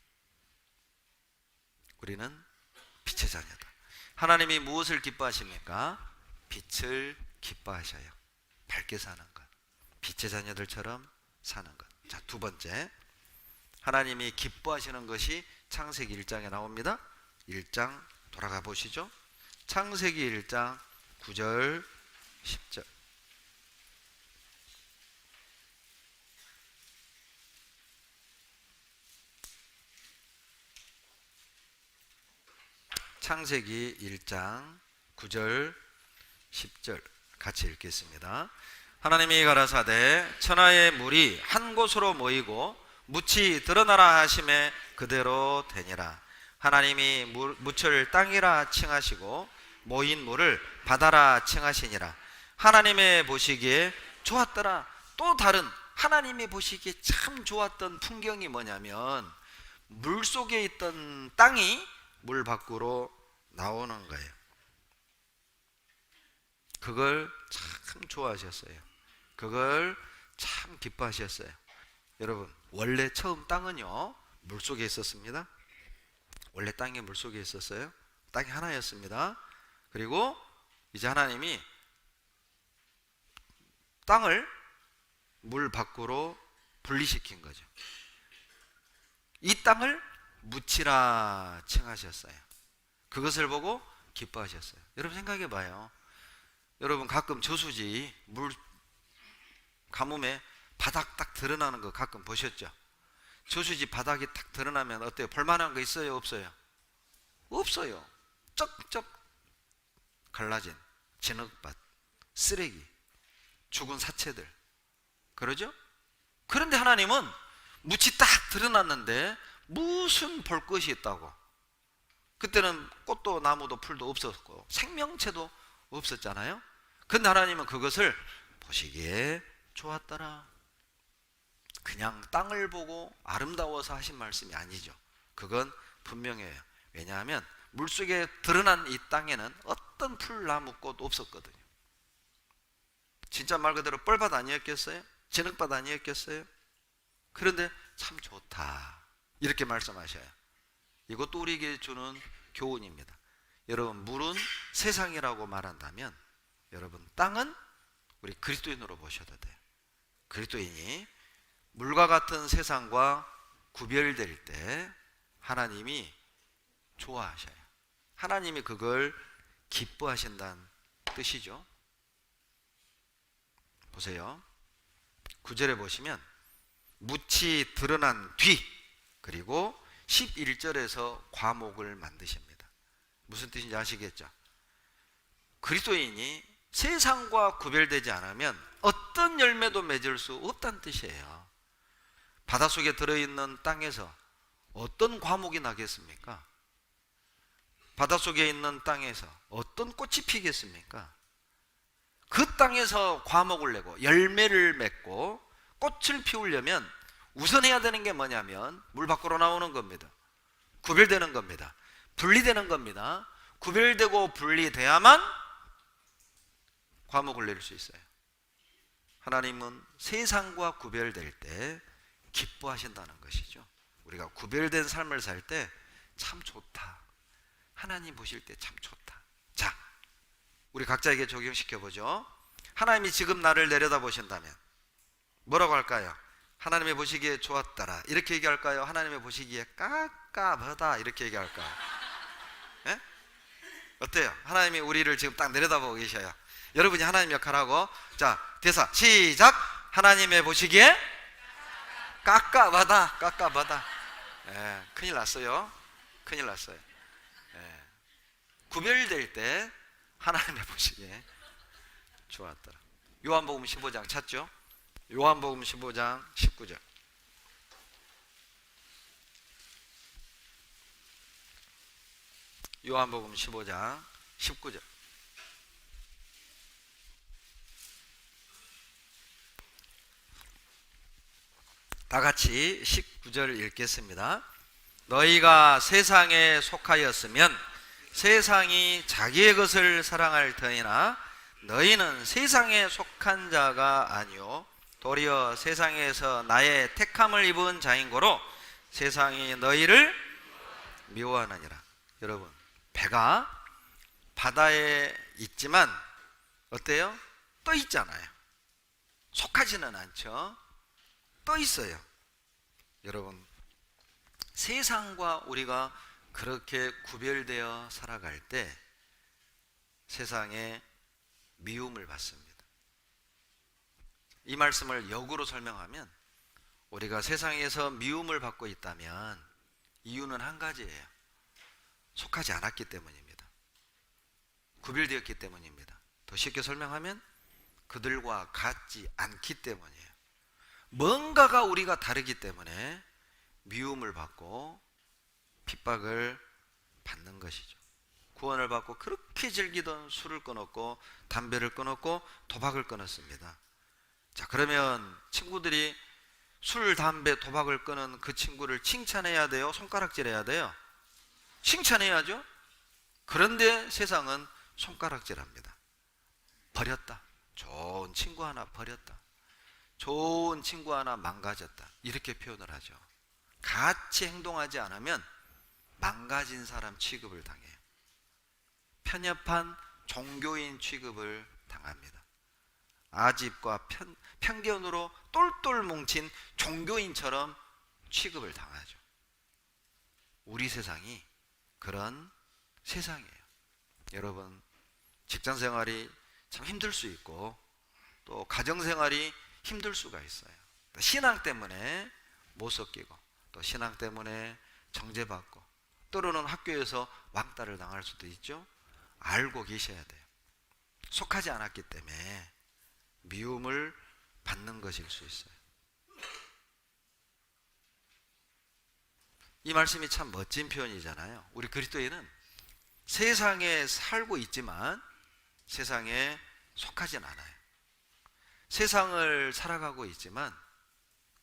우리는 빛의 자녀다. 하나님이 무엇을 기뻐하십니까? 빛을 기뻐하셔요. 밝게 사는 것, 빛의 자녀들처럼 사는 것. 자, 두 번째, 하나님이 기뻐하시는 것이 창세기 1장에 나옵니다. 1장 돌아가 보시죠. 창세기 1장 9절 10절. 창세기 1장 9절 10절 같이 읽겠습니다. 하나님이 가라사대 천하의 물이 한 곳으로 모이고 묻이 드러나라 하심에 그대로 되니라. 하나님이 묻을 땅이라 칭하시고 모인 물을 바다라 칭하시니라. 하나님의 보시기에 좋았더라. 또 다른 하나님이 보시기에 참 좋았던 풍경이 뭐냐면 물 속에 있던 땅이 물 밖으로 나오는 거예요. 그걸 참 좋아하셨어요. 그걸 참 기뻐하셨어요. 여러분 원래 처음 땅은요 물속에 있었습니다. 원래 땅이 물속에 있었어요. 땅이 하나였습니다. 그리고 이제 하나님이 땅을 물 밖으로 분리시킨 거죠. 이 땅을 묻히라 칭하셨어요. 그것을 보고 기뻐하셨어요. 여러분 생각해 봐요. 여러분 가끔 저수지 물 가뭄에 바닥 딱 드러나는 거 가끔 보셨죠? 저수지 바닥이 딱 드러나면 어때요? 볼만한 거 있어요? 없어요? 없어요. 쩍쩍 갈라진 진흙밭, 쓰레기, 죽은 사체들 그러죠? 그런데 하나님은 묻이 딱 드러났는데 무슨 볼 것이 있다고. 그때는 꽃도 나무도 풀도 없었고 생명체도 없었잖아요. 근데 하나님은 그것을 보시기에 좋았더라. 그냥 땅을 보고 아름다워서 하신 말씀이 아니죠. 그건 분명해요. 왜냐하면 물속에 드러난 이 땅에는 어떤 풀, 나무, 꽃 없었거든요. 진짜 말 그대로 뻘밭 아니었겠어요? 진흙밭 아니었겠어요? 그런데 참 좋다 이렇게 말씀하셔요. 이것도 우리에게 주는 교훈입니다. 여러분, 물은 세상이라고 말한다면 여러분, 땅은 우리 그리스도인으로 보셔도 돼요. 그리스도인이 물과 같은 세상과 구별될 때 하나님이 좋아하셔요. 하나님이 그걸 기뻐하신다는 뜻이죠. 보세요. 9절에 보시면 묻이 드러난 뒤, 그리고 11절에서 과목을 만드십니다. 무슨 뜻인지 아시겠죠? 그리스도인이 세상과 구별되지 않으면 어떤 열매도 맺을 수 없다는 뜻이에요. 바닷속에 들어있는 땅에서 어떤 과목이 나겠습니까? 바닷속에 있는 땅에서 어떤 꽃이 피겠습니까? 그 땅에서 과목을 내고 열매를 맺고 꽃을 피우려면 우선 해야 되는 게 뭐냐면 물 밖으로 나오는 겁니다. 구별되는 겁니다. 분리되는 겁니다. 구별되고 분리돼야만 과목을 낼 수 있어요. 하나님은 세상과 구별될 때 기뻐하신다는 것이죠. 우리가 구별된 삶을 살 때 참 좋다. 하나님 보실 때 참 좋다. 자, 우리 각자에게 적용시켜보죠. 하나님이 지금 나를 내려다 보신다면 뭐라고 할까요? 하나님이 보시기에 좋았더라 이렇게 얘기할까요? 하나님이 보시기에 깝깝하다 이렇게 얘기할까요? 네? 어때요? 하나님이 우리를 지금 딱 내려다보고 계셔요. 여러분이 하나님 역할하고, 자, 대사 시작. 하나님의 보시기에 깝깝하다. 깝깝하다. 큰일 났어요. 큰일 났어요. 구별될 때 하나님의 보시기에 좋았더라. 요한복음 15장 찾죠? 요한복음 15장 19절. 요한복음 15장 19절. 다 같이 19절 읽겠습니다. 너희가 세상에 속하였으면 세상이 자기의 것을 사랑할 터이나 너희는 세상에 속한 자가 아니요 도리어 세상에서 나의 택함을 입은 자인고로 세상이 너희를 미워하느니라. 여러분, 배가 바다에 있지만 어때요? 떠 있잖아요. 속하지는 않죠. 떠 있어요. 여러분, 세상과 우리가 그렇게 구별되어 살아갈 때 세상에 미움을 받습니다. 이 말씀을 역으로 설명하면 우리가 세상에서 미움을 받고 있다면 이유는 한 가지예요. 속하지 않았기 때문입니다. 구별되었기 때문입니다. 더 쉽게 설명하면 그들과 같지 않기 때문이에요. 뭔가가 우리가 다르기 때문에 미움을 받고 핍박을 받는 것이죠. 구원을 받고 그렇게 즐기던 술을 끊었고 담배를 끊었고 도박을 끊었습니다. 자, 그러면 친구들이 술, 담배, 도박을 끊은 그 친구를 칭찬해야 돼요? 손가락질해야 돼요? 칭찬해야죠. 그런데 세상은 손가락질합니다. 버렸다. 좋은 친구 하나 버렸다. 좋은 친구 하나 망가졌다. 이렇게 표현을 하죠. 같이 행동하지 않으면 망가진 사람 취급을 당해요. 편협한 종교인 취급을 당합니다. 아집과 편견으로 똘똘 뭉친 종교인처럼 취급을 당하죠. 우리 세상이 그런 세상이에요. 여러분, 직장생활이 참 힘들 수 있고 또 가정생활이 힘들 수가 있어요. 신앙 때문에 못 섞이고 또 신앙 때문에 정죄받고 때로는 학교에서 왕따를 당할 수도 있죠. 알고 계셔야 돼요. 속하지 않았기 때문에 미움을 받는 것일 수 있어요. 이 말씀이 참 멋진 표현이잖아요. 우리 그리스도인은 세상에 살고 있지만 세상에 속하진 않아요. 세상을 살아가고 있지만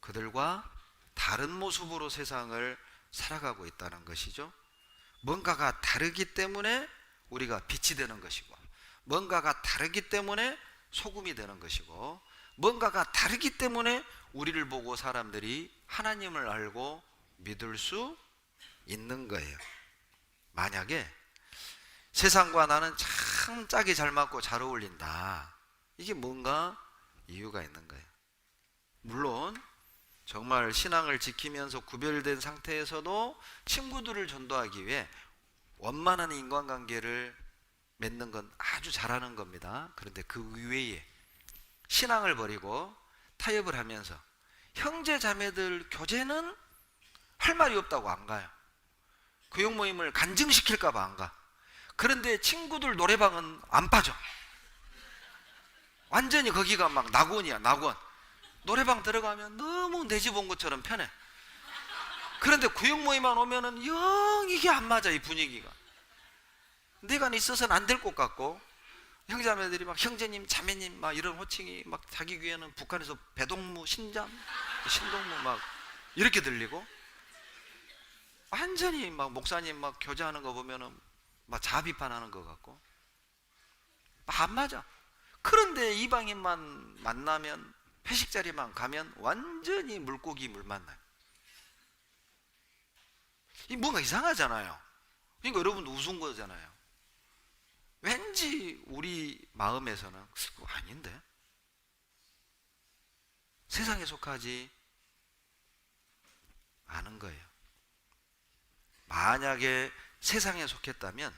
그들과 다른 모습으로 세상을 살아가고 있다는 것이죠. 뭔가가 다르기 때문에 우리가 빛이 되는 것이고, 뭔가가 다르기 때문에 소금이 되는 것이고, 뭔가가 다르기 때문에 우리를 보고 사람들이 하나님을 알고 믿을 수 있는 거예요. 만약에 세상과 나는 참 짝이 잘 맞고 잘 어울린다, 이게 뭔가 이유가 있는 거예요. 물론 정말 신앙을 지키면서 구별된 상태에서도 친구들을 전도하기 위해 원만한 인간관계를 맺는 건 아주 잘하는 겁니다. 그런데 그 이외에 신앙을 버리고 타협을 하면서 형제 자매들 교제는 할 말이 없다고 안 가요. 교육 모임을 간증시킬까 봐 안 가. 그런데 친구들 노래방은 안 빠져. 완전히 거기가 막 낙원이야, 낙원. 노래방 들어가면 너무 내 집 온 것처럼 편해. 그런데 구역 모임만 오면은 영 이게 안 맞아, 이 분위기가. 내가 있어서는 안 될 것 같고, 형제자매들이 막 형제님, 자매님 막 이런 호칭이 막 자기 귀에는 북한에서 배동무, 신잠, 신동무 막 이렇게 들리고, 완전히 막 목사님 막 교제하는 거 보면은 막 자비판하는 것 같고, 막 안 맞아. 그런데 이방인만 만나면, 회식 자리만 가면 완전히 물고기 물 만나요. 이 뭔가 이상하잖아요. 그러니까 여러분도 웃은 거잖아요. 왠지 우리 마음에서는 그거 아닌데, 세상에 속하지 않은 거예요. 만약에 세상에 속했다면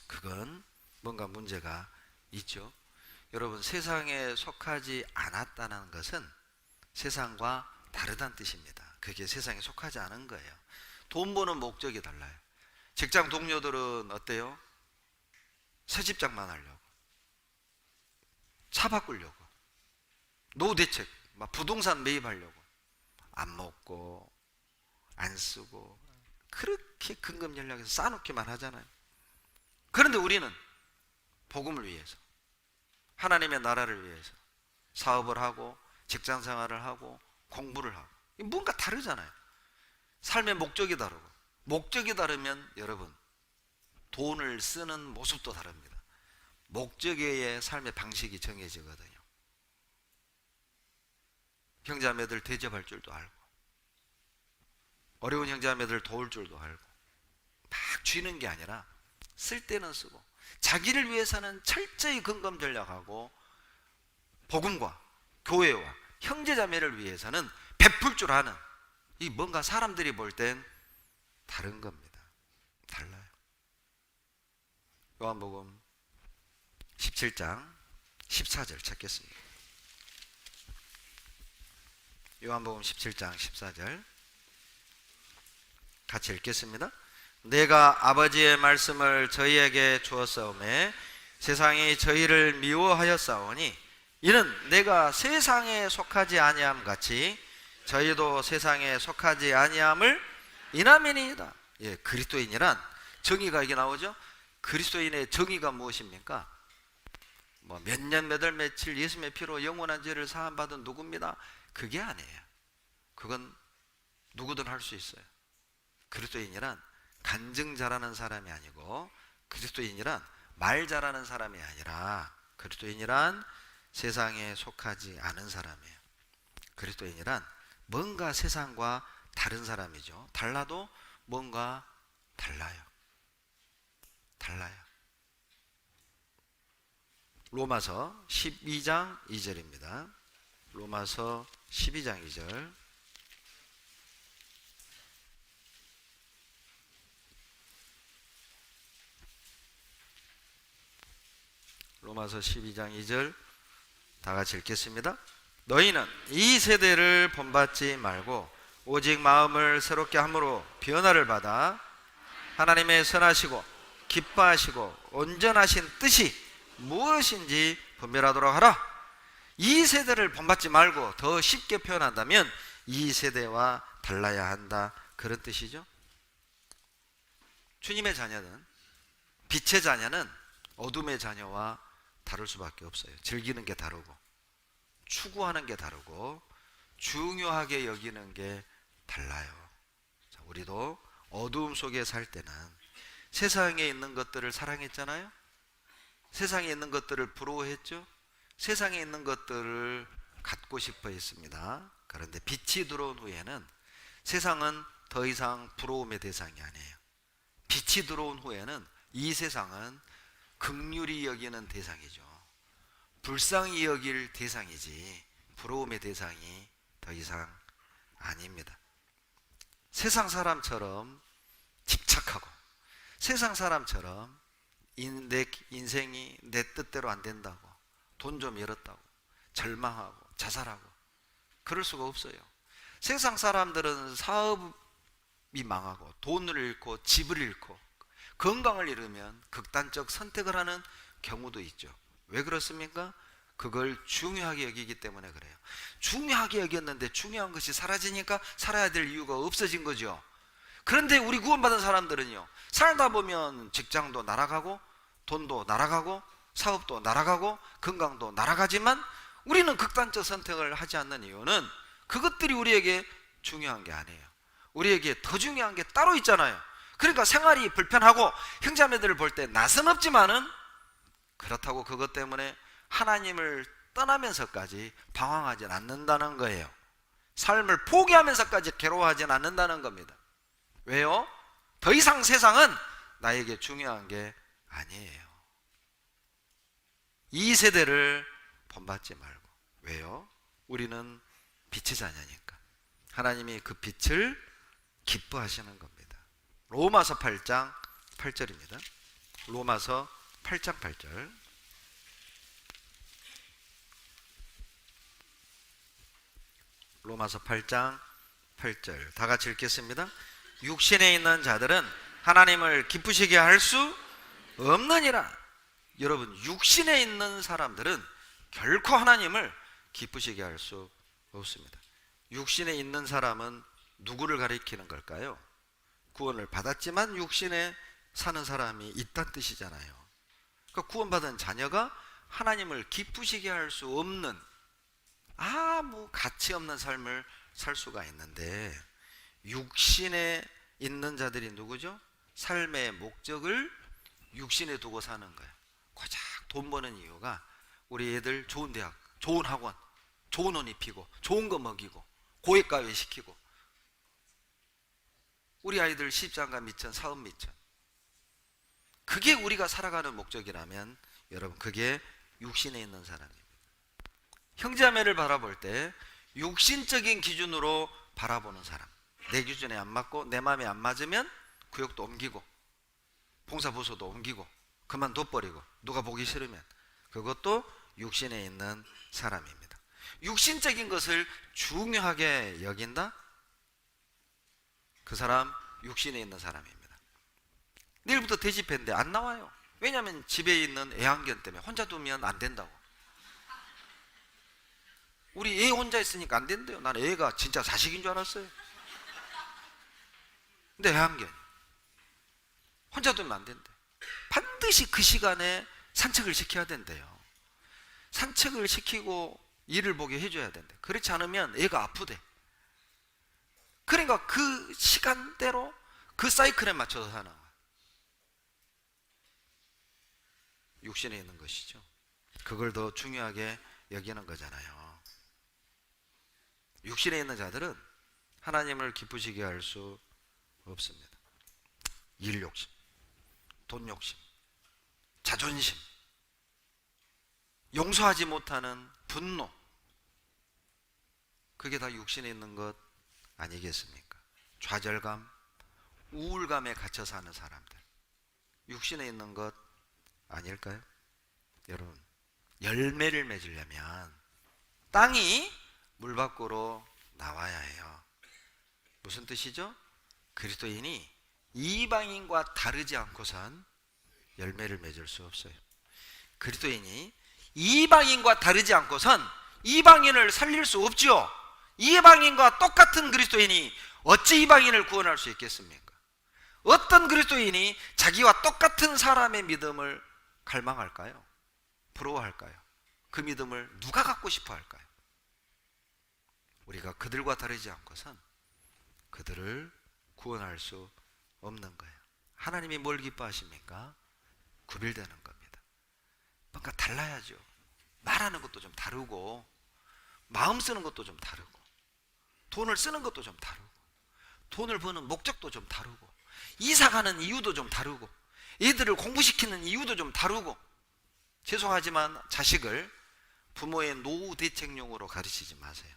그건 뭔가 문제가 있죠. 여러분, 세상에 속하지 않았다는 것은 세상과 다르다는 뜻입니다. 그게 세상에 속하지 않은 거예요. 돈 버는 목적이 달라요. 직장 동료들은 어때요? 새 집장만 하려고, 차 바꾸려고, 노후 대책, 막 부동산 매입하려고, 안 먹고 안 쓰고 그렇게 근금 연락해서 쌓아놓기만 하잖아요. 그런데 우리는 복음을 위해서, 하나님의 나라를 위해서 사업을 하고 직장 생활을 하고 공부를 하고, 뭔가 다르잖아요. 삶의 목적이 다르고, 목적이 다르면 여러분 돈을 쓰는 모습도 다릅니다. 목적에 의해 삶의 방식이 정해지거든요. 형제자매들 대접할 줄도 알고, 어려운 형제자매들 도울 줄도 알고, 막 쥐는 게 아니라 쓸 때는 쓰고, 자기를 위해서는 철저히 근검 전략하고, 복음과 교회와 형제자매를 위해서는 베풀 줄 아는, 이 뭔가 사람들이 볼 땐 다른 겁니다. 달라요. 요한복음 17장 14절 찾겠습니다. 요한복음 17장 14절 같이 읽겠습니다. 내가 아버지의 말씀을 저희에게 주었사오매 세상이 저희를 미워하였사오니 이는 내가 세상에 속하지 아니함 같이 저희도 세상에 속하지 아니함을 인함이니이다. 예, 그리스도인이란 정의가 이게 나오죠. 그리스도인의 정의가 무엇입니까? 뭐 몇 년 몇 월 며칠 예수님의 피로 영원한 죄를 사함 받은 누구입니다. 그게 아니에요. 그건 누구든 할 수 있어요. 그리스도인이란 간증 잘하는 사람이 아니고, 그리스도인이란 말 잘하는 사람이 아니라, 그리스도인이란 세상에 속하지 않은 사람이에요. 그리스도인이란 뭔가 세상과 다른 사람이죠. 달라도 뭔가 달라요. 달라요. 로마서 12장 2절입니다. 로마서 12장 2절. 로마서 12장 2절 다 같이 읽겠습니다. 너희는 이 세대를 본받지 말고 오직 마음을 새롭게 함으로 변화를 받아 하나님의 선하시고 기뻐하시고 온전하신 뜻이 무엇인지 분별하도록 하라. 이 세대를 본받지 말고 더 쉽게 표현한다면 이 세대와 달라야 한다, 그런 뜻이죠. 주님의 자녀는, 빛의 자녀는 어둠의 자녀와 다를 수밖에 없어요. 즐기는 게 다르고 추구하는 게 다르고 중요하게 여기는 게 달라요. 자, 우리도 어두움 속에 살 때는 세상에 있는 것들을 사랑했잖아요. 세상에 있는 것들을 부러워했죠. 세상에 있는 것들을 갖고 싶어 했습니다. 그런데 빛이 들어온 후에는 세상은 더 이상 부러움의 대상이 아니에요. 빛이 들어온 후에는 이 세상은 긍휼히 여기는 대상이죠. 불쌍히 여길 대상이지 부러움의 대상이 더 이상 아닙니다. 세상 사람처럼 집착하고 세상 사람처럼 내 인생이 내 뜻대로 안 된다고, 돈 좀 잃었다고 절망하고 자살하고 그럴 수가 없어요. 세상 사람들은 사업이 망하고 돈을 잃고 집을 잃고 건강을 잃으면 극단적 선택을 하는 경우도 있죠. 왜 그렇습니까? 그걸 중요하게 여기기 때문에 그래요. 중요하게 여겼는데 중요한 것이 사라지니까 살아야 될 이유가 없어진 거죠. 그런데 우리 구원받은 사람들은요, 살다 보면 직장도 날아가고 돈도 날아가고 사업도 날아가고 건강도 날아가지만 우리는 극단적 선택을 하지 않는 이유는 그것들이 우리에게 중요한 게 아니에요. 우리에게 더 중요한 게 따로 있잖아요. 그러니까 생활이 불편하고 형제자매들을 볼 때 낯은 없지만은 그렇다고 그것 때문에 하나님을 떠나면서까지 방황하지 않는다는 거예요. 삶을 포기하면서까지 괴로워하지 않는다는 겁니다. 왜요? 더 이상 세상은 나에게 중요한 게 아니에요. 이 세대를 본받지 말고. 왜요? 우리는 빛의 자녀니까. 하나님이 그 빛을 기뻐하시는 겁니다. 로마서 8장 8절입니다. 로마서 8장 8절. 로마서 8장 8절 다 같이 읽겠습니다. 육신에 있는 자들은 하나님을 기쁘시게 할 수 없느니라. 여러분, 육신에 있는 사람들은 결코 하나님을 기쁘시게 할 수 없습니다. 육신에 있는 사람은 누구를 가리키는 걸까요? 구원을 받았지만 육신에 사는 사람이 있다는 뜻이잖아요. 그러니까 구원받은 자녀가 하나님을 기쁘시게 할 수 없는 아무 가치 없는 삶을 살 수가 있는데, 육신에 있는 자들이 누구죠? 삶의 목적을 육신에 두고 사는 거예요. 고작 돈 버는 이유가 우리 애들 좋은 대학, 좋은 학원, 좋은 옷 입히고 좋은 거 먹이고 고액가외 시키고, 우리 아이들 시집장가 미천, 사업 미천, 그게 우리가 살아가는 목적이라면 여러분, 그게 육신에 있는 사람입니다. 형제자매를 바라볼 때 육신적인 기준으로 바라보는 사람, 내 기준에 안 맞고 내 마음에 안 맞으면 구역도 옮기고 봉사부서도 옮기고 그만둬버리고 누가 보기 싫으면, 그것도 육신에 있는 사람입니다. 육신적인 것을 중요하게 여긴다? 그 사람 육신에 있는 사람입니다. 내일부터 대집회인데 안 나와요. 왜냐하면 집에 있는 애완견 때문에 혼자 두면 안 된다고. 우리 애 혼자 있으니까 안 된대요. 나는 애가 진짜 자식인 줄 알았어요. 근데 애완견 혼자 두면 안 된대. 반드시 그 시간에 산책을 시켜야 된대요. 산책을 시키고 일을 보게 해줘야 된대. 그렇지 않으면 애가 아프대. 그러니까 그 시간대로 그 사이클에 맞춰서 사는 거야. 육신에 있는 것이죠. 그걸 더 중요하게 여기는 거잖아요. 육신에 있는 자들은 하나님을 기쁘시게 할 수 없습니다. 일 욕심, 돈 욕심, 자존심, 용서하지 못하는 분노, 그게 다 육신에 있는 것 아니겠습니까? 좌절감, 우울감에 갇혀 사는 사람들, 육신에 있는 것 아닐까요? 여러분, 열매를 맺으려면 땅이 물 밖으로 나와야 해요. 무슨 뜻이죠? 그리스도인이 이방인과 다르지 않고선 열매를 맺을 수 없어요. 그리스도인이 이방인과 다르지 않고선 이방인을 살릴 수 없지요. 이방인과 똑같은 그리스도인이 어찌 이방인을 구원할 수 있겠습니까? 어떤 그리스도인이 자기와 똑같은 사람의 믿음을 갈망할까요? 부러워할까요? 그 믿음을 누가 갖고 싶어 할까요? 우리가 그들과 다르지 않고선 그들을 구원할 수 없는 거예요. 하나님이 뭘 기뻐하십니까? 구별되는 겁니다. 뭔가 달라야죠. 말하는 것도 좀 다르고, 마음 쓰는 것도 좀 다르고, 돈을 쓰는 것도 좀 다르고, 돈을 버는 목적도 좀 다르고, 이사 가는 이유도 좀 다르고, 애들을 공부시키는 이유도 좀 다르고. 죄송하지만 자식을 부모의 노후 대책용으로 가르치지 마세요.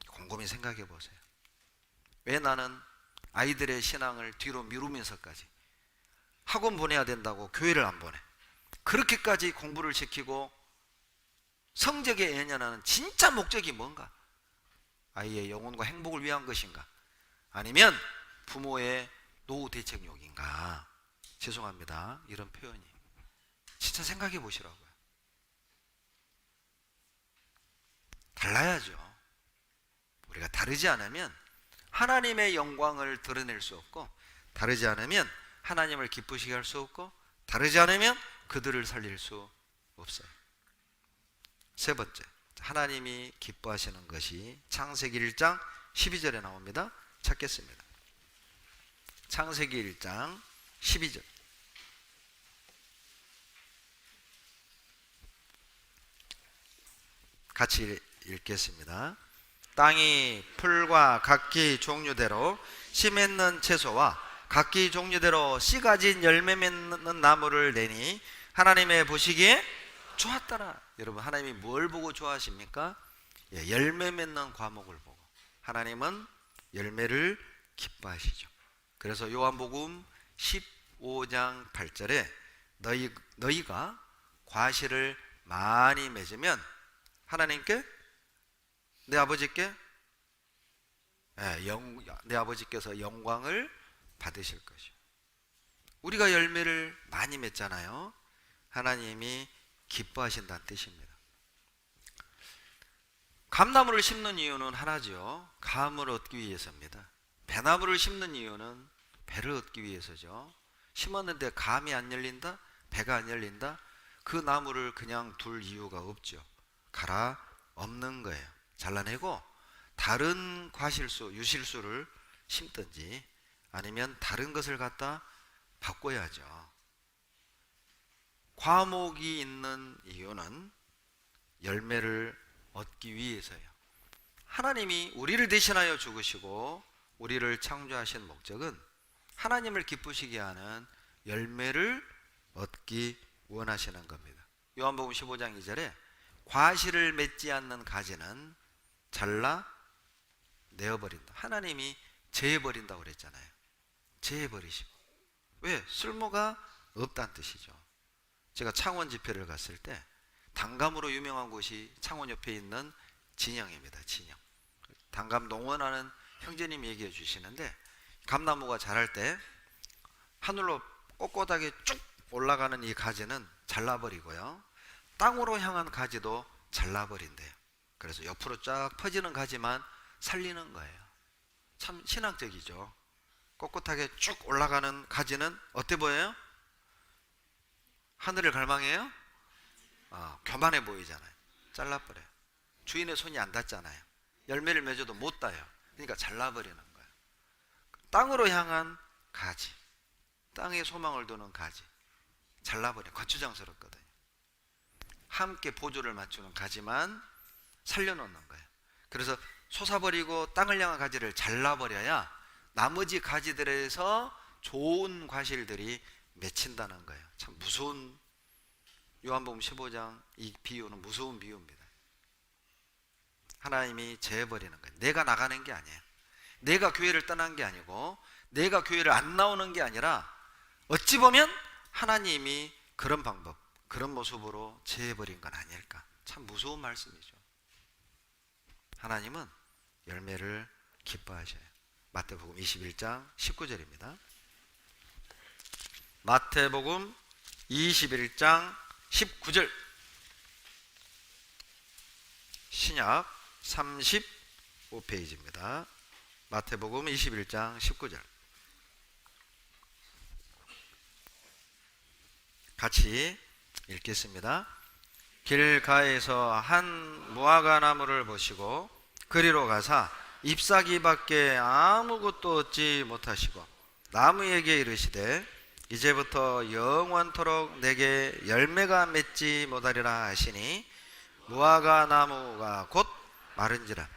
곰곰이 생각해 보세요. 왜 나는 아이들의 신앙을 뒤로 미루면서까지 학원 보내야 된다고 교회를 안 보내? 그렇게까지 공부를 시키고 성적에 연연하는 진짜 목적이 뭔가? 아이의 영혼과 행복을 위한 것인가? 아니면 부모의 노후 대책용인가? 죄송합니다, 이런 표현이. 진짜 생각해 보시라고요. 달라야죠. 우리가 다르지 않으면 하나님의 영광을 드러낼 수 없고, 다르지 않으면 하나님을 기쁘시게 할 수 없고, 다르지 않으면 그들을 살릴 수 없어요. 세 번째, 하나님이 기뻐하시는 것이 창세기 1장 12절에 나옵니다. 찾겠습니다. 창세기 1장 12절. 같이 읽겠습니다. 땅이 풀과 각기 종류대로 씨 맺는 채소와 각기 종류대로 씨 가진 열매 맺는 나무를 내니 하나님의 보시기에 좋았더라. 여러분, 하나님이 뭘 보고 좋아하십니까? 열매 맺는 과목을 보고. 하나님은 열매를 기뻐하시죠. 그래서 요한복음 15장 8절에 너희가 과실을 많이 맺으면 하나님께, 내 아버지께, 내 아버지께서 영광을 받으실 것이요. 우리가 열매를 많이 맺잖아요. 하나님이 기뻐하신다는 뜻입니다. 감나무를 심는 이유는 하나죠. 감을 얻기 위해서입니다. 배나무를 심는 이유는 배를 얻기 위해서죠. 심었는데 감이 안 열린다? 배가 안 열린다? 그 나무를 그냥 둘 이유가 없죠. 갈아 엎는 거예요. 잘라내고 다른 과실수, 유실수를 심든지 아니면 다른 것을 갖다 바꿔야죠. 과목이 있는 이유는 열매를 얻기 위해서요. 하나님이 우리를 대신하여 죽으시고 우리를 창조하신 목적은 하나님을 기쁘시게 하는 열매를 얻기 원하시는 겁니다. 요한복음 15장 2절에 과실을 맺지 않는 가지는 잘라 내어버린다. 하나님이 제해버린다고 그랬잖아요. 제해버리시고. 왜? 쓸모가 없다는 뜻이죠. 제가 창원 집회를 갔을 때 단감으로 유명한 곳이 창원 옆에 있는 진영입니다. 진영. 단감 농원하는 형제님이 얘기해 주시는데, 감나무가 자랄 때 하늘로 꼿꼿하게 쭉 올라가는 이 가지는 잘라버리고요, 땅으로 향한 가지도 잘라버린대요. 그래서 옆으로 쫙 퍼지는 가지만 살리는 거예요. 참 신앙적이죠. 꼿꼿하게 쭉 올라가는 가지는 어때 보여요? 하늘을 갈망해요? 교만해 보이잖아요. 잘라버려요. 주인의 손이 안 닿잖아요. 열매를 맺어도 못 따요. 그러니까 잘라버리는 거예요. 땅으로 향한 가지, 땅에 소망을 두는 가지 잘라버려요. 거추장스럽거든요. 함께 보조를 맞추는 가지만 살려놓는 거예요. 그래서 솟아버리고 땅을 향한 가지를 잘라버려야 나머지 가지들에서 좋은 과실들이 맺힌다는 거예요. 참 무서운, 요한복음 15장 이 비유는 무서운 비유입니다. 하나님이 제해버리는 거예요. 내가 나가는 게 아니에요. 내가 교회를 떠난 게 아니고, 내가 교회를 안 나오는 게 아니라, 어찌 보면 하나님이 그런 방법, 그런 모습으로 제해버린 건 아닐까. 참 무서운 말씀이죠. 하나님은 열매를 기뻐하셔요. 마태복음 21장 19절입니다. 마태복음 21장 19절. 신약 35페이지입니다. 마태복음 21장 19절. 같이 읽겠습니다. 길가에서 한 무화과 나무를 보시고 그리로 가사 잎사귀밖에 아무것도 얻지 못하시고 나무에게 이르시되 이제부터 영원토록 내게 열매가 맺지 못하리라 하시니 무화과 나무가 곧 마른지라.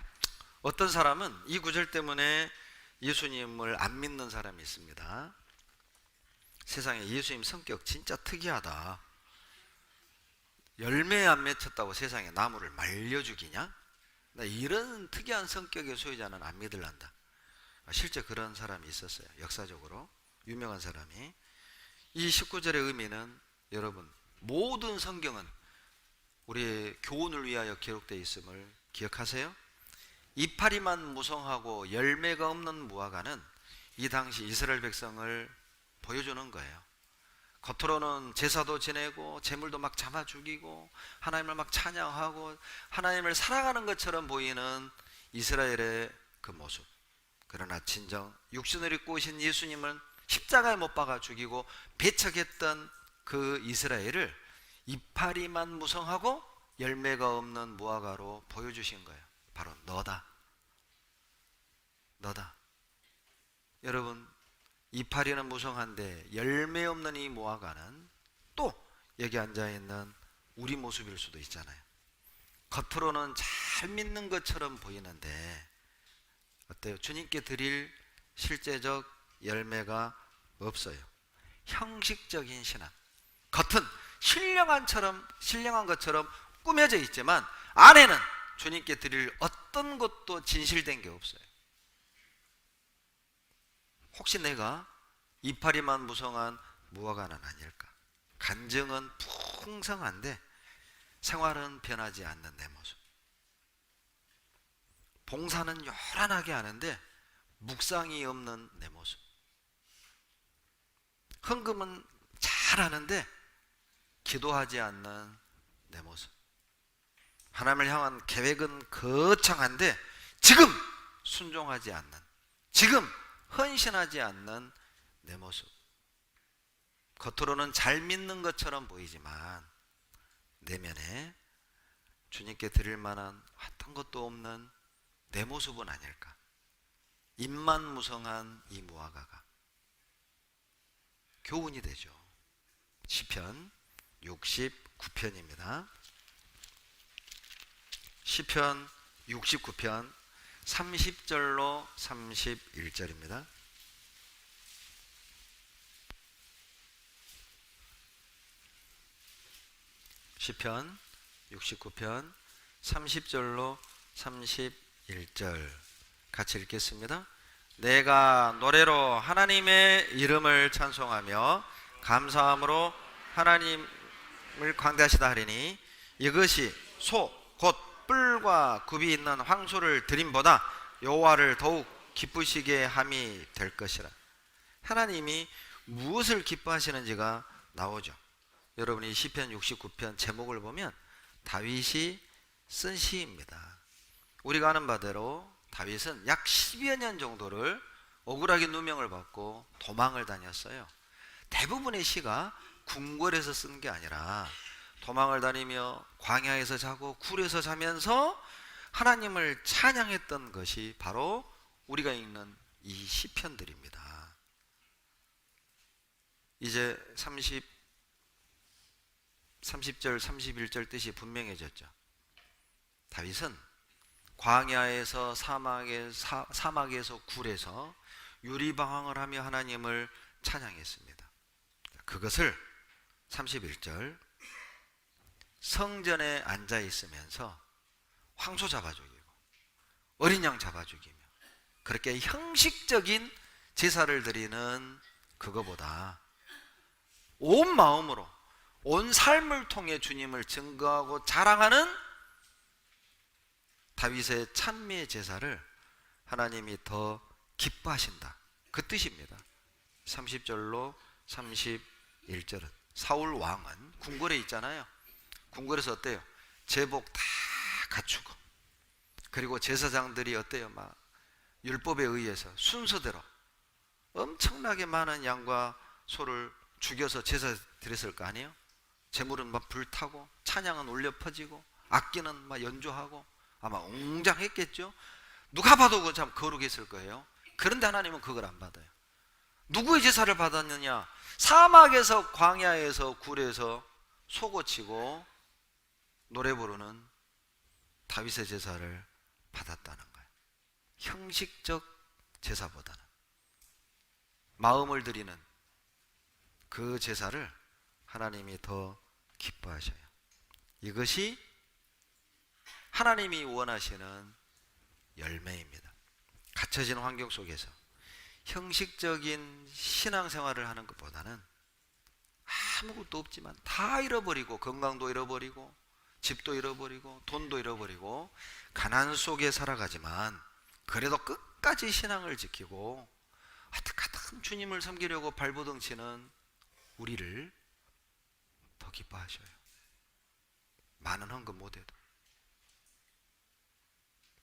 어떤 사람은 이 구절 때문에 예수님을 안 믿는 사람이 있습니다. 세상에 예수님 성격 진짜 특이하다. 열매 안 맺혔다고 세상에 나무를 말려 죽이냐? 나 이런 특이한 성격의 소유자는 안 믿을란다. 실제 그런 사람이 있었어요. 역사적으로 유명한 사람이. 이 19절의 의미는 여러분, 모든 성경은 우리의 교훈을 위하여 기록되어 있음을 기억하세요? 이파리만 무성하고 열매가 없는 무화과는 이 당시 이스라엘 백성을 보여주는 거예요. 겉으로는 제사도 지내고 제물도 막 잡아 죽이고 하나님을 막 찬양하고 하나님을 사랑하는 것처럼 보이는 이스라엘의 그 모습. 그러나 진정 육신을 입고 오신 예수님은 십자가에 못 박아 죽이고 배척했던 그 이스라엘을 이파리만 무성하고 열매가 없는 무화과로 보여주신 거예요. 바로 너다. 너다. 여러분, 이파리는 무성한데 열매 없는 이 무화과는 또 여기 앉아있는 우리 모습일 수도 있잖아요. 겉으로는 잘 믿는 것처럼 보이는데 어때요? 주님께 드릴 실제적 열매가 없어요. 형식적인 신앙. 겉은 신령한 것처럼 꾸며져 있지만 안에는 주님께 드릴 어떤 것도 진실된 게 없어요. 혹시 내가 이파리만 무성한 무화과는 아닐까? 간증은 풍성한데 생활은 변하지 않는 내 모습. 봉사는 요란하게 하는데 묵상이 없는 내 모습. 헌금은 잘하는데 기도하지 않는 내 모습. 하나님을 향한 계획은 거창한데 지금 순종하지 않는, 지금 헌신하지 않는 내 모습. 겉으로는 잘 믿는 것처럼 보이지만 내면에 주님께 드릴 만한 어떤 것도 없는 내 모습은 아닐까. 입만 무성한 이 무화과가 교훈이 되죠. 시편 69편입니다. 시편 69편 30절로 31절입니다. 시편 69편 30절로 31절 같이 읽겠습니다. 내가 노래로 하나님의 이름을 찬송하며 감사함으로 하나님을 광대하시다 하리니 이것이 소 곧 뿔과 굽이 있는 황소를 드림보다 여호와를 더욱 기쁘시게 함이 될 것이라. 하나님이 무엇을 기뻐하시는지가 나오죠. 여러분이 시편 69편 제목을 보면 다윗이 쓴 시입니다. 우리가 아는 바대로 다윗은 약 10여 년 정도를 억울하게 누명을 받고 도망을 다녔어요. 대부분의 시가 궁궐에서 쓴 게 아니라 도망을 다니며 광야에서 자고 굴에서 자면서 하나님을 찬양했던 것이 바로 우리가 읽는 이 시편들입니다. 이제 30절 31절 뜻이 분명해졌죠. 다윗은 광야에서 사막에서 굴에서 유리방황을 하며 하나님을 찬양했습니다. 그것을 31절 성전에 앉아 있으면서 황소 잡아 죽이고 어린 양 잡아 죽이며 그렇게 형식적인 제사를 드리는 그거보다 온 마음으로 온 삶을 통해 주님을 증거하고 자랑하는 다윗의 찬미의 제사를 하나님이 더 기뻐하신다. 그 뜻입니다. 30절로 31절은 사울 왕은 궁궐에 있잖아요. 궁궐에서 어때요? 제복 다 갖추고 그리고 제사장들이 어때요? 막 율법에 의해서 순서대로 엄청나게 많은 양과 소를 죽여서 제사 드렸을 거 아니에요? 제물은 막 불타고 찬양은 울려 퍼지고 악기는 막 연주하고 아마 웅장했겠죠. 누가 봐도 그 참 거룩했을 거예요. 그런데 하나님은 그걸 안 받아요. 누구의 제사를 받았느냐? 사막에서, 광야에서, 굴에서 소 고치고 노래 부르는 다윗의 제사를 받았다는 거예요. 형식적 제사보다는 마음을 드리는 그 제사를 하나님이 더 기뻐하셔요. 이것이 하나님이 원하시는 열매입니다. 갇혀진 환경 속에서 형식적인 신앙생활을 하는 것보다는 아무것도 없지만 다 잃어버리고, 건강도 잃어버리고, 집도 잃어버리고, 돈도 잃어버리고, 가난 속에 살아가지만 그래도 끝까지 신앙을 지키고 아득아득 주님을 섬기려고 발버둥치는 우리를 더 기뻐하셔요. 많은 헌금 못해도,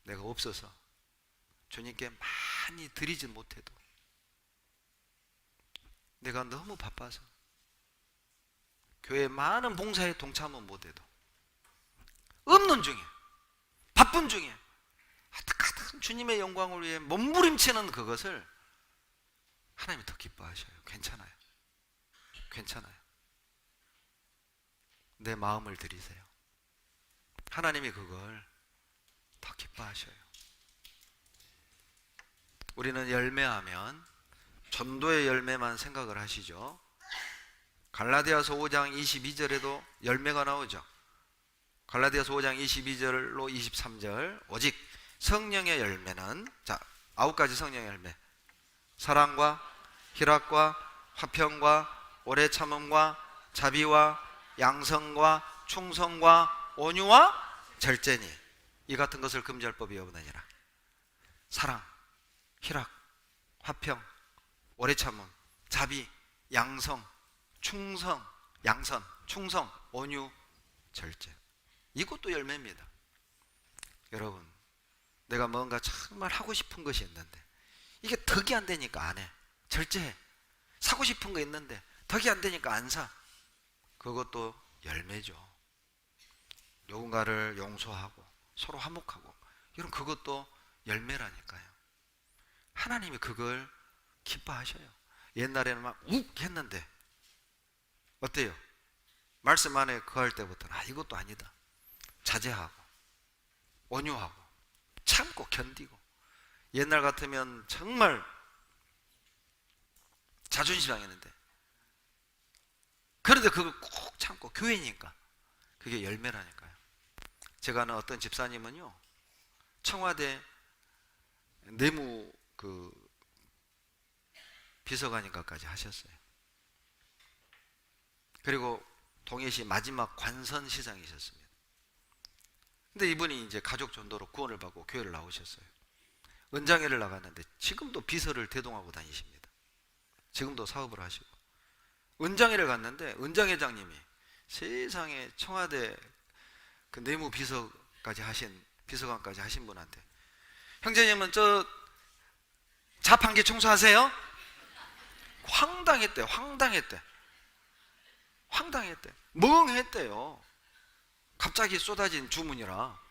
내가 없어서 주님께 많이 드리지 못해도, 내가 너무 바빠서 교회 많은 봉사에 동참은 못해도, 없는 중에, 바쁜 중에 아득아득 주님의 영광을 위해 몸부림치는 그것을 하나님이 더 기뻐하셔요. 괜찮아요. 괜찮아요. 내 마음을 드리세요. 하나님이 그걸 더 기뻐하셔요. 우리는 열매하면 전도의 열매만 생각을 하시죠. 갈라디아서 5장 22절에도 열매가 나오죠. 갈라디아서 5장 22절로 23절, 오직 성령의 열매는, 자, 9가지 성령의 열매: 사랑과 희락과 화평과 오래 참음과 자비와 양성과 충성과 온유와 절제니 이 같은 것을 금지할 법이 없느니라. 사랑, 희락, 화평, 오래 참음, 자비, 양성, 충성, 양선, 충성, 온유, 절제. 이것도 열매입니다. 여러분, 내가 뭔가 정말 하고 싶은 것이 있는데 이게 덕이 안 되니까 안 해. 절제해. 사고 싶은 거 있는데 덕이 안 되니까 안 사. 그것도 열매죠. 누군가를 용서하고 서로 화목하고, 이런 그것도 열매라니까요. 하나님이 그걸 기뻐하셔요. 옛날에는 막 욱 했는데 어때요? 말씀 안에 거할 때부터는 이것도 아니다. 자제하고 온유하고 참고 견디고. 옛날 같으면 정말 자존심 상했는데, 그런데 그걸 꼭 참고, 교회니까 그게 열매라니까요. 제가 아는 어떤 집사님은요, 청와대 내무 비서관인가까지 하셨어요. 그리고 동해시 마지막 관선시장이셨습니다. 근데 이분이 이제 가족 전도로 구원을 받고 교회를 나오셨어요. 은장회를 나갔는데 지금도 비서를 대동하고 다니십니다. 지금도 사업을 하시고. 은장회를 갔는데 은장회장님이 세상에 청와대 그 내무 비서까지 하신, 비서관까지 하신 분한테, 형제님은 저 자판기 청소하세요? 황당했대요. 황당했대. 멍했대요. 갑자기 쏟아진 주문이라.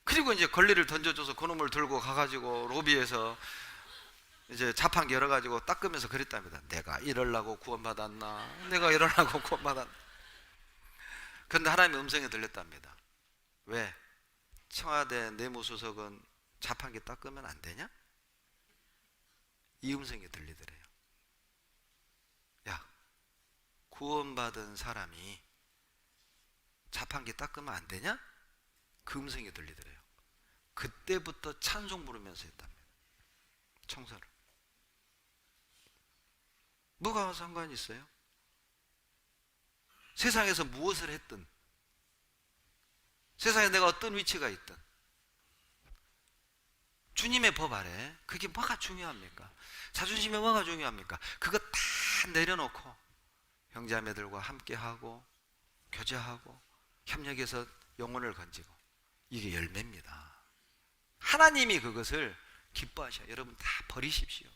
그리고 이제 걸리를 던져줘서 그놈을 들고 가가지고 로비에서 이제 자판기 열어가지고 닦으면서 그랬답니다. 내가 이러려고 구원받았나? 내가 이러려고 구원받았나? 그런데 하나님의 음성이 들렸답니다. 왜? 청와대 내무수석은 자판기 닦으면 안 되냐? 이 음성이 들리더래요. 야, 구원받은 사람이 자판기 닦으면 안 되냐? 그 음성이 들리더래요. 그때부터 찬송 부르면서 했답니다. 청소를. 뭐가 상관이 있어요? 세상에서 무엇을 했든, 세상에 내가 어떤 위치가 있든, 주님의 법 아래 그게 뭐가 중요합니까? 자존심이 뭐가 중요합니까? 그거 다 내려놓고 형제자매들과 함께하고 교제하고 협력해서 영혼을 건지고 이게 열매입니다. 하나님이 그것을 기뻐하셔요. 여러분 다 버리십시오.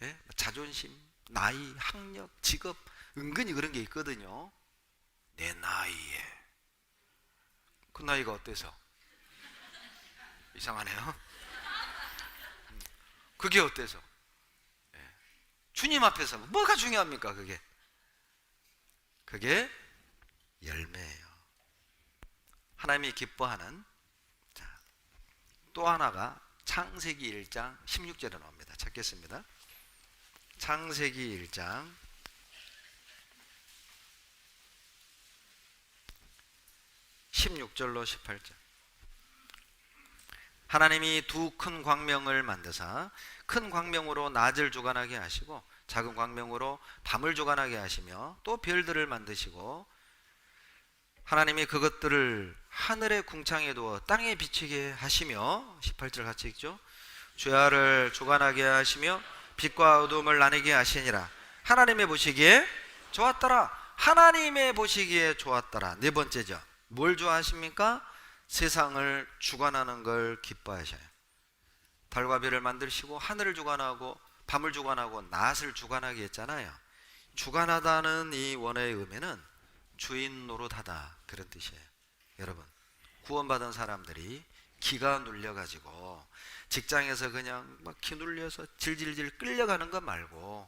예? 자존심, 나이, 학력, 직업, 은근히 그런 게 있거든요. 내 나이에. 그 나이가 어때서? 이상하네요. 그게 어때서? 예. 주님 앞에서 뭐가 중요합니까? 그게 열매예요. 하나님이 기뻐하는. 자, 또 하나가 창세기 1장 16절에 나옵니다. 찾겠습니다. 창세기 1장 16절로 18절. 하나님이 두 큰 광명을 만드사 큰 광명으로 낮을 주관하게 하시고 작은 광명으로 밤을 주관하게 하시며 또 별들을 만드시고 하나님이 그것들을 하늘의 궁창에 두어 땅에 비치게 하시며 18절 같이 읽죠. 주야를 주관하게 하시며 빛과 어둠을 나뉘게 하시니라. 하나님의 보시기에 좋았더라. 하나님의 보시기에 좋았더라. 네 번째죠. 뭘 좋아하십니까? 세상을 주관하는 걸 기뻐하셔요. 달과 별을 만드시고 하늘을 주관하고 밤을 주관하고 낮을 주관하게 했잖아요. 주관하다는 이 원어의 의미는 주인 노릇하다, 그런 뜻이에요. 여러분, 구원받은 사람들이 기가 눌려가지고 직장에서 그냥 막 기 눌려서 질질질 끌려가는 것 말고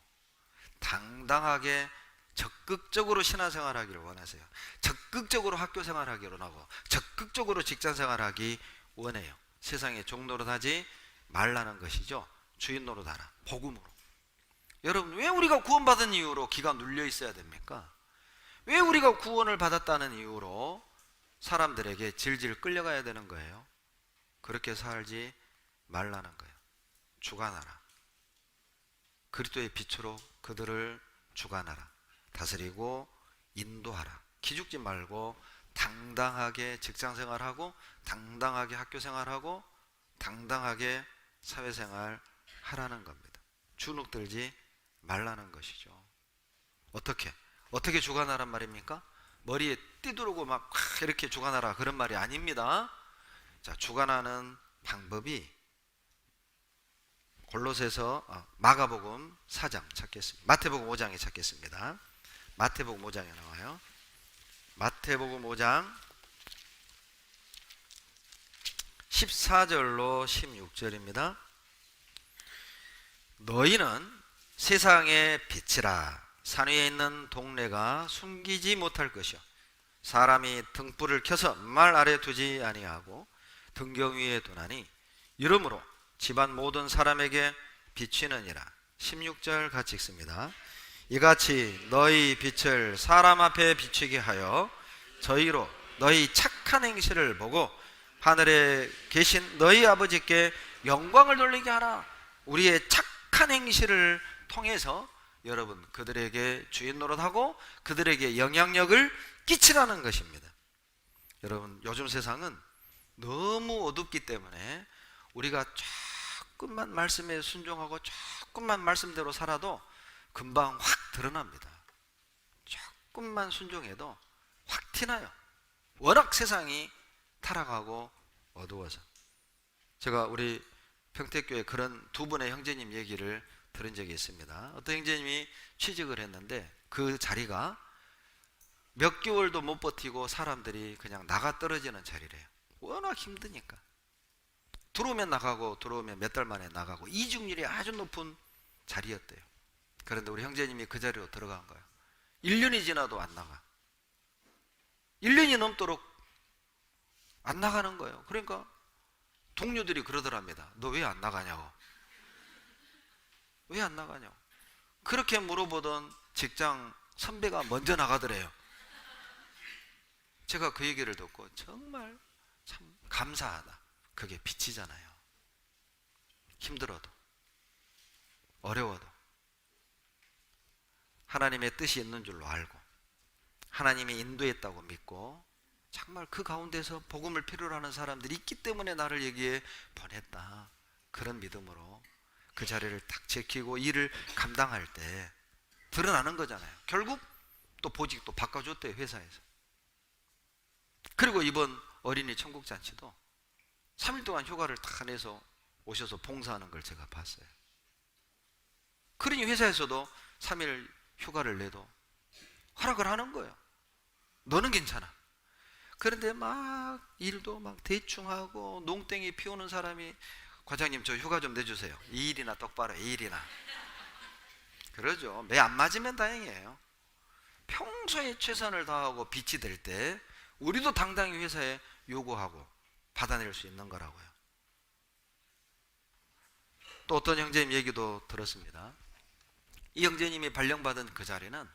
당당하게 적극적으로 신앙생활하기를 원하세요. 적극적으로 학교생활하기를 원하고 적극적으로 직장생활하기 원해요. 세상에 종노릇하지 말라는 것이죠. 주인 노릇하라. 복음으로. 여러분, 왜 우리가 구원받은 이유로 기가 눌려 있어야 됩니까? 왜 우리가 구원을 받았다는 이유로 사람들에게 질질 끌려가야 되는 거예요? 그렇게 살지 말라는 거예요. 주관하라. 그리스도의 빛으로 그들을 주관하라. 다스리고 인도하라. 기죽지 말고 당당하게 직장생활하고 당당하게 학교생활하고 당당하게 사회생활 하라는 겁니다. 주눅 들지 말라는 것이죠. 어떻게 주관하란 말입니까? 머리에 띠두르고 막 이렇게 주관하라 그런 말이 아닙니다. 자, 주관하는 방법이 마가복음 4장 찾겠습니다. 마태복음 5장에 찾겠습니다. 마태복음 5장에 나와요. 마태복음 5장 14절로 16절입니다. 너희는 세상의 빛이라. 산 위에 있는 동네가 숨기지 못할 것이요 사람이 등불을 켜서 말 아래 두지 아니하고 등경 위에 두나니 이러므로 집안 모든 사람에게 비치느니라. 16절 같이 읽습니다. 이같이 너희 빛을 사람 앞에 비추게 하여 저희로 너희 착한 행실을 보고 하늘에 계신 너희 아버지께 영광을 돌리게 하라. 우리의 착한 행실을 통해서 여러분 그들에게 주인 노릇하고 그들에게 영향력을 끼치라는 것입니다. 여러분, 요즘 세상은 너무 어둡기 때문에 우리가 조금만 말씀에 순종하고 조금만 말씀대로 살아도 금방 확 드러납니다. 조금만 순종해도 확 티나요. 워낙 세상이 타락하고 어두워서. 제가 우리 평택교회 그런 두 분의 형제님 얘기를 들은 적이 있습니다. 어떤 형제님이 취직을 했는데 그 자리가 몇 개월도 못 버티고 사람들이 그냥 나가 떨어지는 자리래요. 워낙 힘드니까. 들어오면 나가고 들어오면 몇 달 만에 나가고 이직률이 아주 높은 자리였대요. 그런데 우리 형제님이 그 자리로 들어간 거예요. 1년이 지나도 안 나가. 1년이 넘도록 안 나가는 거예요. 그러니까 동료들이 그러더랍니다. 너 왜 안 나가냐고. 왜 안 나가냐고. 그렇게 물어보던 직장 선배가 먼저 나가더래요. 제가 그 얘기를 듣고 정말 참 감사하다. 그게 빛이잖아요. 힘들어도 어려워도 하나님의 뜻이 있는 줄로 알고 하나님이 인도했다고 믿고 정말 그 가운데서 복음을 필요로 하는 사람들이 있기 때문에 나를 여기에 보냈다. 그런 믿음으로 그 자리를 딱 지키고 일을 감당할 때 드러나는 거잖아요. 결국 또 보직도 바꿔줬대요, 회사에서. 그리고 이번 어린이 천국잔치도 3일 동안 휴가를 다 내서 오셔서 봉사하는 걸 제가 봤어요. 그러니 회사에서도 3일 휴가를 내도 허락을 하는 거예요. 너는 괜찮아. 그런데 막 일도 막 대충 하고 농땡이 피우는 사람이 과장님 저 휴가 좀 내주세요. 2일이나 똑바로 2일이나. 그러죠. 매 안 맞으면 다행이에요. 평소에 최선을 다하고 빛이 될 때 우리도 당당히 회사에 요구하고 받아낼 수 있는 거라고요. 또 어떤 형제님 얘기도 들었습니다. 이 형제님이 발령받은 그 자리는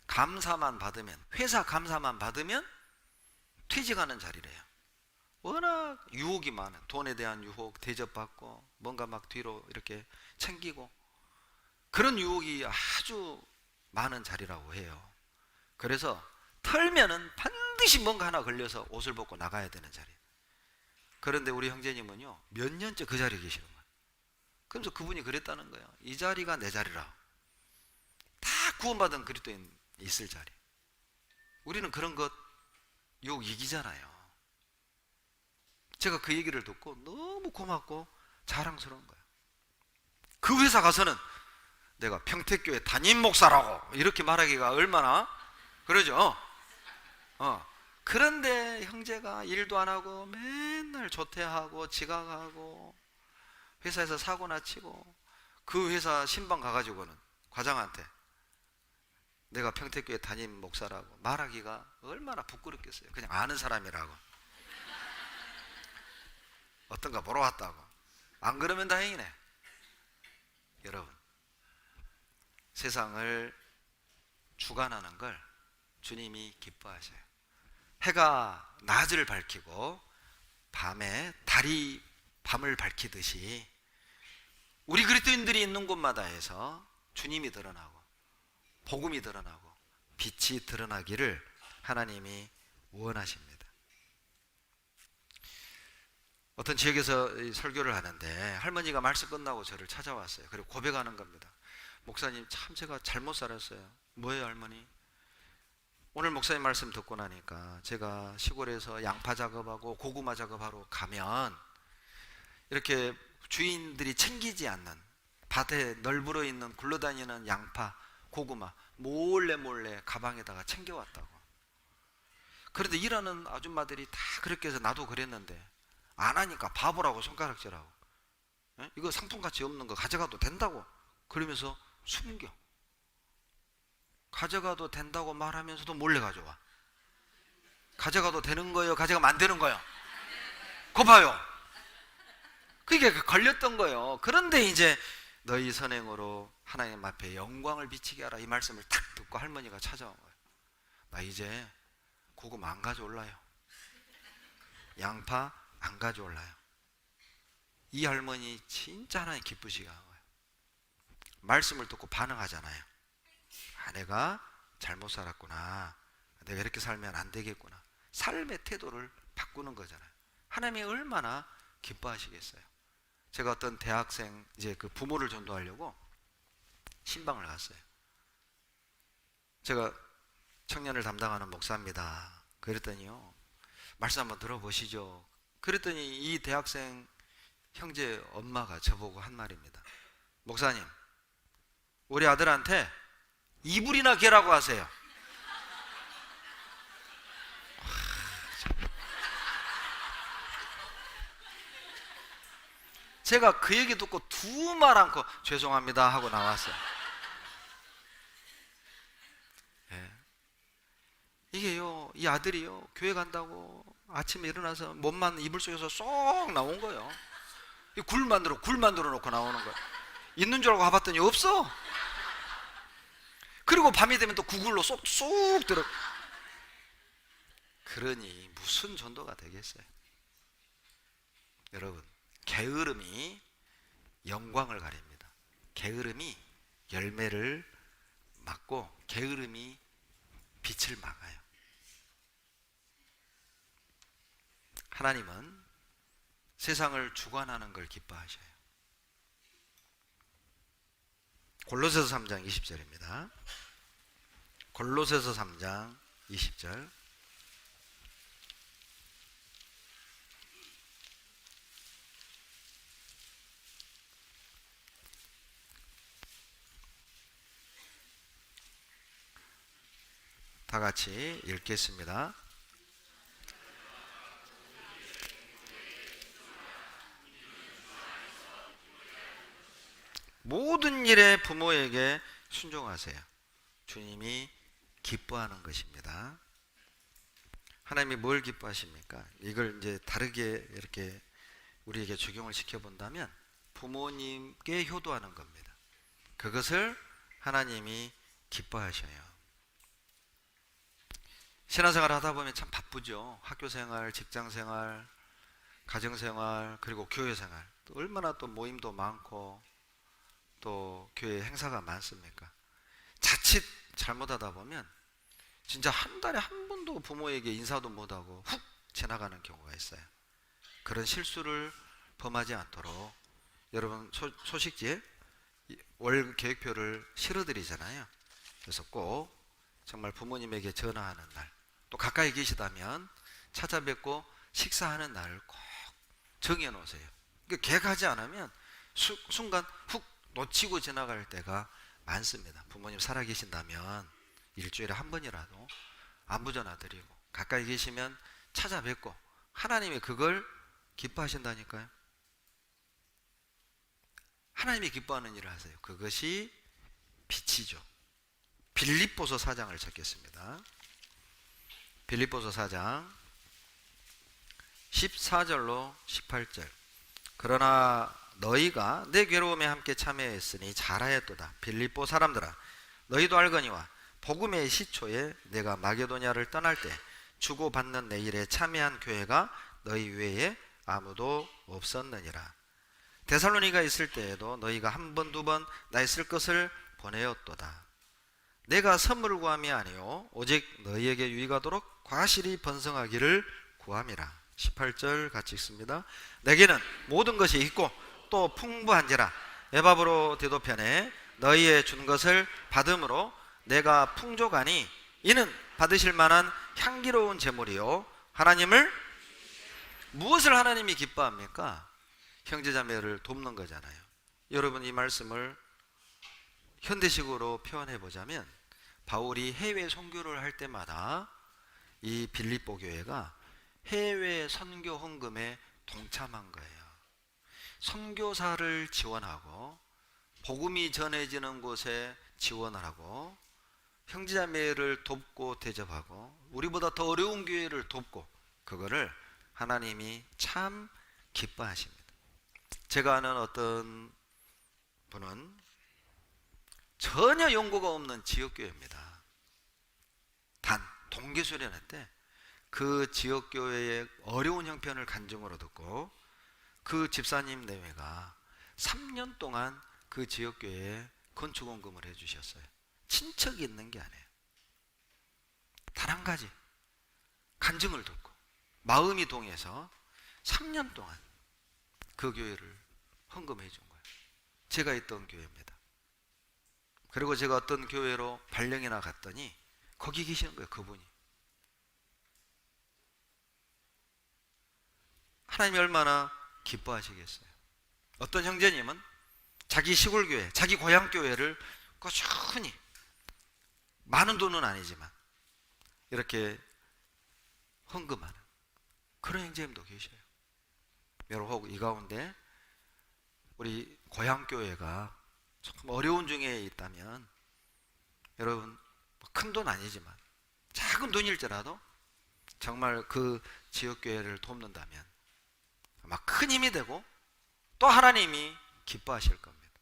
감사만 받으면, 회사 감사만 받으면 퇴직하는 자리래요. 워낙 유혹이 많아. 돈에 대한 유혹, 대접받고 뭔가 막 뒤로 이렇게 챙기고 그런 유혹이 아주 많은 자리라고 해요. 그래서 털면은 반드시 뭔가 하나 걸려서 옷을 벗고 나가야 되는 자리. 그런데 우리 형제님은요 몇 년째 그 자리에 계시는 거예요. 그러면서 그분이 그랬다는 거예요. 이 자리가 내 자리라. 다 구원받은 그리스도인 있을 자리. 우리는 그런 것 유혹 이기잖아요. 제가 그 얘기를 듣고 너무 고맙고 자랑스러운 거예요. 그 회사 가서는 내가 평택교회 담임 목사라고 이렇게 말하기가 얼마나 그러죠. 그런데 형제가 일도 안 하고 맨날 조퇴하고 지각하고 회사에서 사고나 치고 그 회사 신방 가가지고는 과장한테 내가 평택교회 담임 목사라고 말하기가 얼마나 부끄럽겠어요. 그냥 아는 사람이라고. 어떤가 보러 왔다고. 안 그러면 다행이네. 여러분, 세상을 주관하는 걸 주님이 기뻐하셔요. 해가 낮을 밝히고 밤에 달이 밤을 밝히듯이 우리 그리스도인들이 있는 곳마다에서 주님이 드러나고 복음이 드러나고 빛이 드러나기를 하나님이 원하십니다. 어떤 지역에서 설교를 하는데 할머니가 말씀 끝나고 저를 찾아왔어요. 그리고 고백하는 겁니다. 목사님 참 제가 잘못 살았어요. 뭐예요 할머니? 오늘 목사님 말씀 듣고 나니까 제가 시골에서 양파 작업하고 고구마 작업하러 가면 이렇게 주인들이 챙기지 않는 밭에 널브러 있는 굴러다니는 양파, 고구마 몰래 가방에다가 챙겨왔다고. 그런데 일하는 아줌마들이 다 그렇게 해서 나도 그랬는데 안 하니까 바보라고 손가락질하고 이거 상품가치 없는 거 가져가도 된다고 그러면서 숨겨. 가져가도 된다고 말하면서도 몰래 가져와. 가져가도 되는 거예요? 가져가면 안 되는 거예요? 거 봐요. 그게 걸렸던 거예요. 그런데 이제 너희 선행으로 하나님 앞에 영광을 비치게 하라 이 말씀을 탁 듣고 할머니가 찾아온 거예요. 나 이제 고구마 안 가져올라요. 양파 안 가져올라요. 이 할머니 진짜 하나님 기쁘시게 한 거예요. 말씀을 듣고 반응하잖아요. 아, 내가 잘못 살았구나. 내가 이렇게 살면 안 되겠구나. 삶의 태도를 바꾸는 거잖아요. 하나님이 얼마나 기뻐하시겠어요. 제가 어떤 대학생 이제 그 부모를 전도하려고 신방을 갔어요. 제가 청년을 담당하는 목사입니다. 그랬더니요, 말씀 한번 들어보시죠. 그랬더니 이 대학생 형제 엄마가 저보고 한 말입니다. 목사님, 우리 아들한테 이불이나 개라고 하세요. 제가 그 얘기 듣고 두 말 않고 죄송합니다 하고 나왔어요. 네. 이게요, 이 아들이요, 교회 간다고 아침에 일어나서 몸만 이불 속에서 쏙 나온 거예요. 굴 만들어 놓고 나오는 거예요. 있는 줄 알고 가봤더니 없어. 그리고 밤이 되면 또 구글로 쏙 들어. 그러니 무슨 전도가 되겠어요? 여러분, 게으름이 영광을 가립니다. 게으름이 열매를 막고 게으름이 빛을 막아요. 하나님은 세상을 주관하는 걸 기뻐하셔요. 골로새서 3장 20절입니다. 골로새서 3장 20절. 다 같이 읽겠습니다. 모든 일에 부모에게 순종하세요. 주님이 기뻐하는 것입니다. 하나님이 뭘 기뻐하십니까? 이걸 이제 다르게 이렇게 우리에게 적용을 시켜본다면 부모님께 효도하는 겁니다. 그것을 하나님이 기뻐하셔요. 신앙생활 하다 보면 참 바쁘죠. 학교생활, 직장생활, 가정생활, 그리고 교회생활. 또 얼마나 또 모임도 많고 또 교회 행사가 많습니까? 자칫 잘못하다 보면 진짜 한 달에 한 번도 부모에게 인사도 못하고 훅 지나가는 경우가 있어요. 그런 실수를 범하지 않도록 여러분 소식지에 월 계획표를 실어드리잖아요. 그래서 꼭 정말 부모님에게 전화하는 날, 또 가까이 계시다면 찾아뵙고 식사하는 날을 꼭 정해놓으세요. 계획하지 않으면 순간 훅 놓치고 지나갈 때가 많습니다. 부모님 살아계신다면 일주일에 한 번이라도 안부 전화 드리고 가까이 계시면 찾아뵙고 하나님이 그걸 기뻐하신다니까요. 하나님이 기뻐하는 일을 하세요. 그것이 빛이죠. 빌립보서 4장을 찾겠습니다. 빌립보서 4장 14절로 18절. 그러나 너희가 내 괴로움에 함께 참여했으니 잘하였도다. 빌립보 사람들아, 너희도 알거니와 복음의 시초에 내가 마게도냐를 떠날 때 주고받는 내 일에 참여한 교회가 너희 외에 아무도 없었느니라. 데살로니가 있을 때에도 너희가 한 번, 두 번 나 있을 것을 보내었도다. 내가 선물을 구함이 아니요 오직 너희에게 유익하도록 과실이 번성하기를 구함이라. 18절 같이 읽습니다. 내게는 모든 것이 있고 또 풍부한지라. 에바브로 디도편에 너희의 준 것을 받음으로 내가 풍족하니 이는 받으실 만한 향기로운 제물이요 하나님을 무엇을 하나님이 기뻐합니까? 형제자매를 돕는 거잖아요. 여러분, 이 말씀을 현대식으로 표현해 보자면 바울이 해외 선교를 할 때마다 이 빌립보 교회가 해외 선교 헌금에 동참한 거예요. 선교사를 지원하고 복음이 전해지는 곳에 지원을 하고 형제자매를 돕고 대접하고 우리보다 더 어려운 교회를 돕고, 그거를 하나님이 참 기뻐하십니다. 제가 아는 어떤 분은 전혀 연고가 없는 지역교회입니다. 단 동계수련회 때 그 지역교회의 어려운 형편을 간증으로 듣고 그 집사님 내외가 3년 동안 그 지역교회에 건축원금을 해주셨어요. 친척이 있는 게 아니에요. 단 한 가지 간증을 듣고 마음이 동해서 3년 동안 그 교회를 헌금해 준 거예요. 제가 있던 교회입니다. 그리고 제가 어떤 교회로 발령이나 갔더니 거기 계시는 거예요. 그분이. 하나님이 얼마나 기뻐하시겠어요. 어떤 형제님은 자기 시골교회, 자기 고향교회를 꾸준히 많은 돈은 아니지만 이렇게 헌금하는 그런 형제님도 계셔요. 여러분, 혹 이 가운데 우리 고향교회가 조금 어려운 중에 있다면 여러분, 큰 돈 아니지만 작은 돈일지라도 정말 그 지역교회를 돕는다면 아마 큰 힘이 되고 또 하나님이 기뻐하실 겁니다.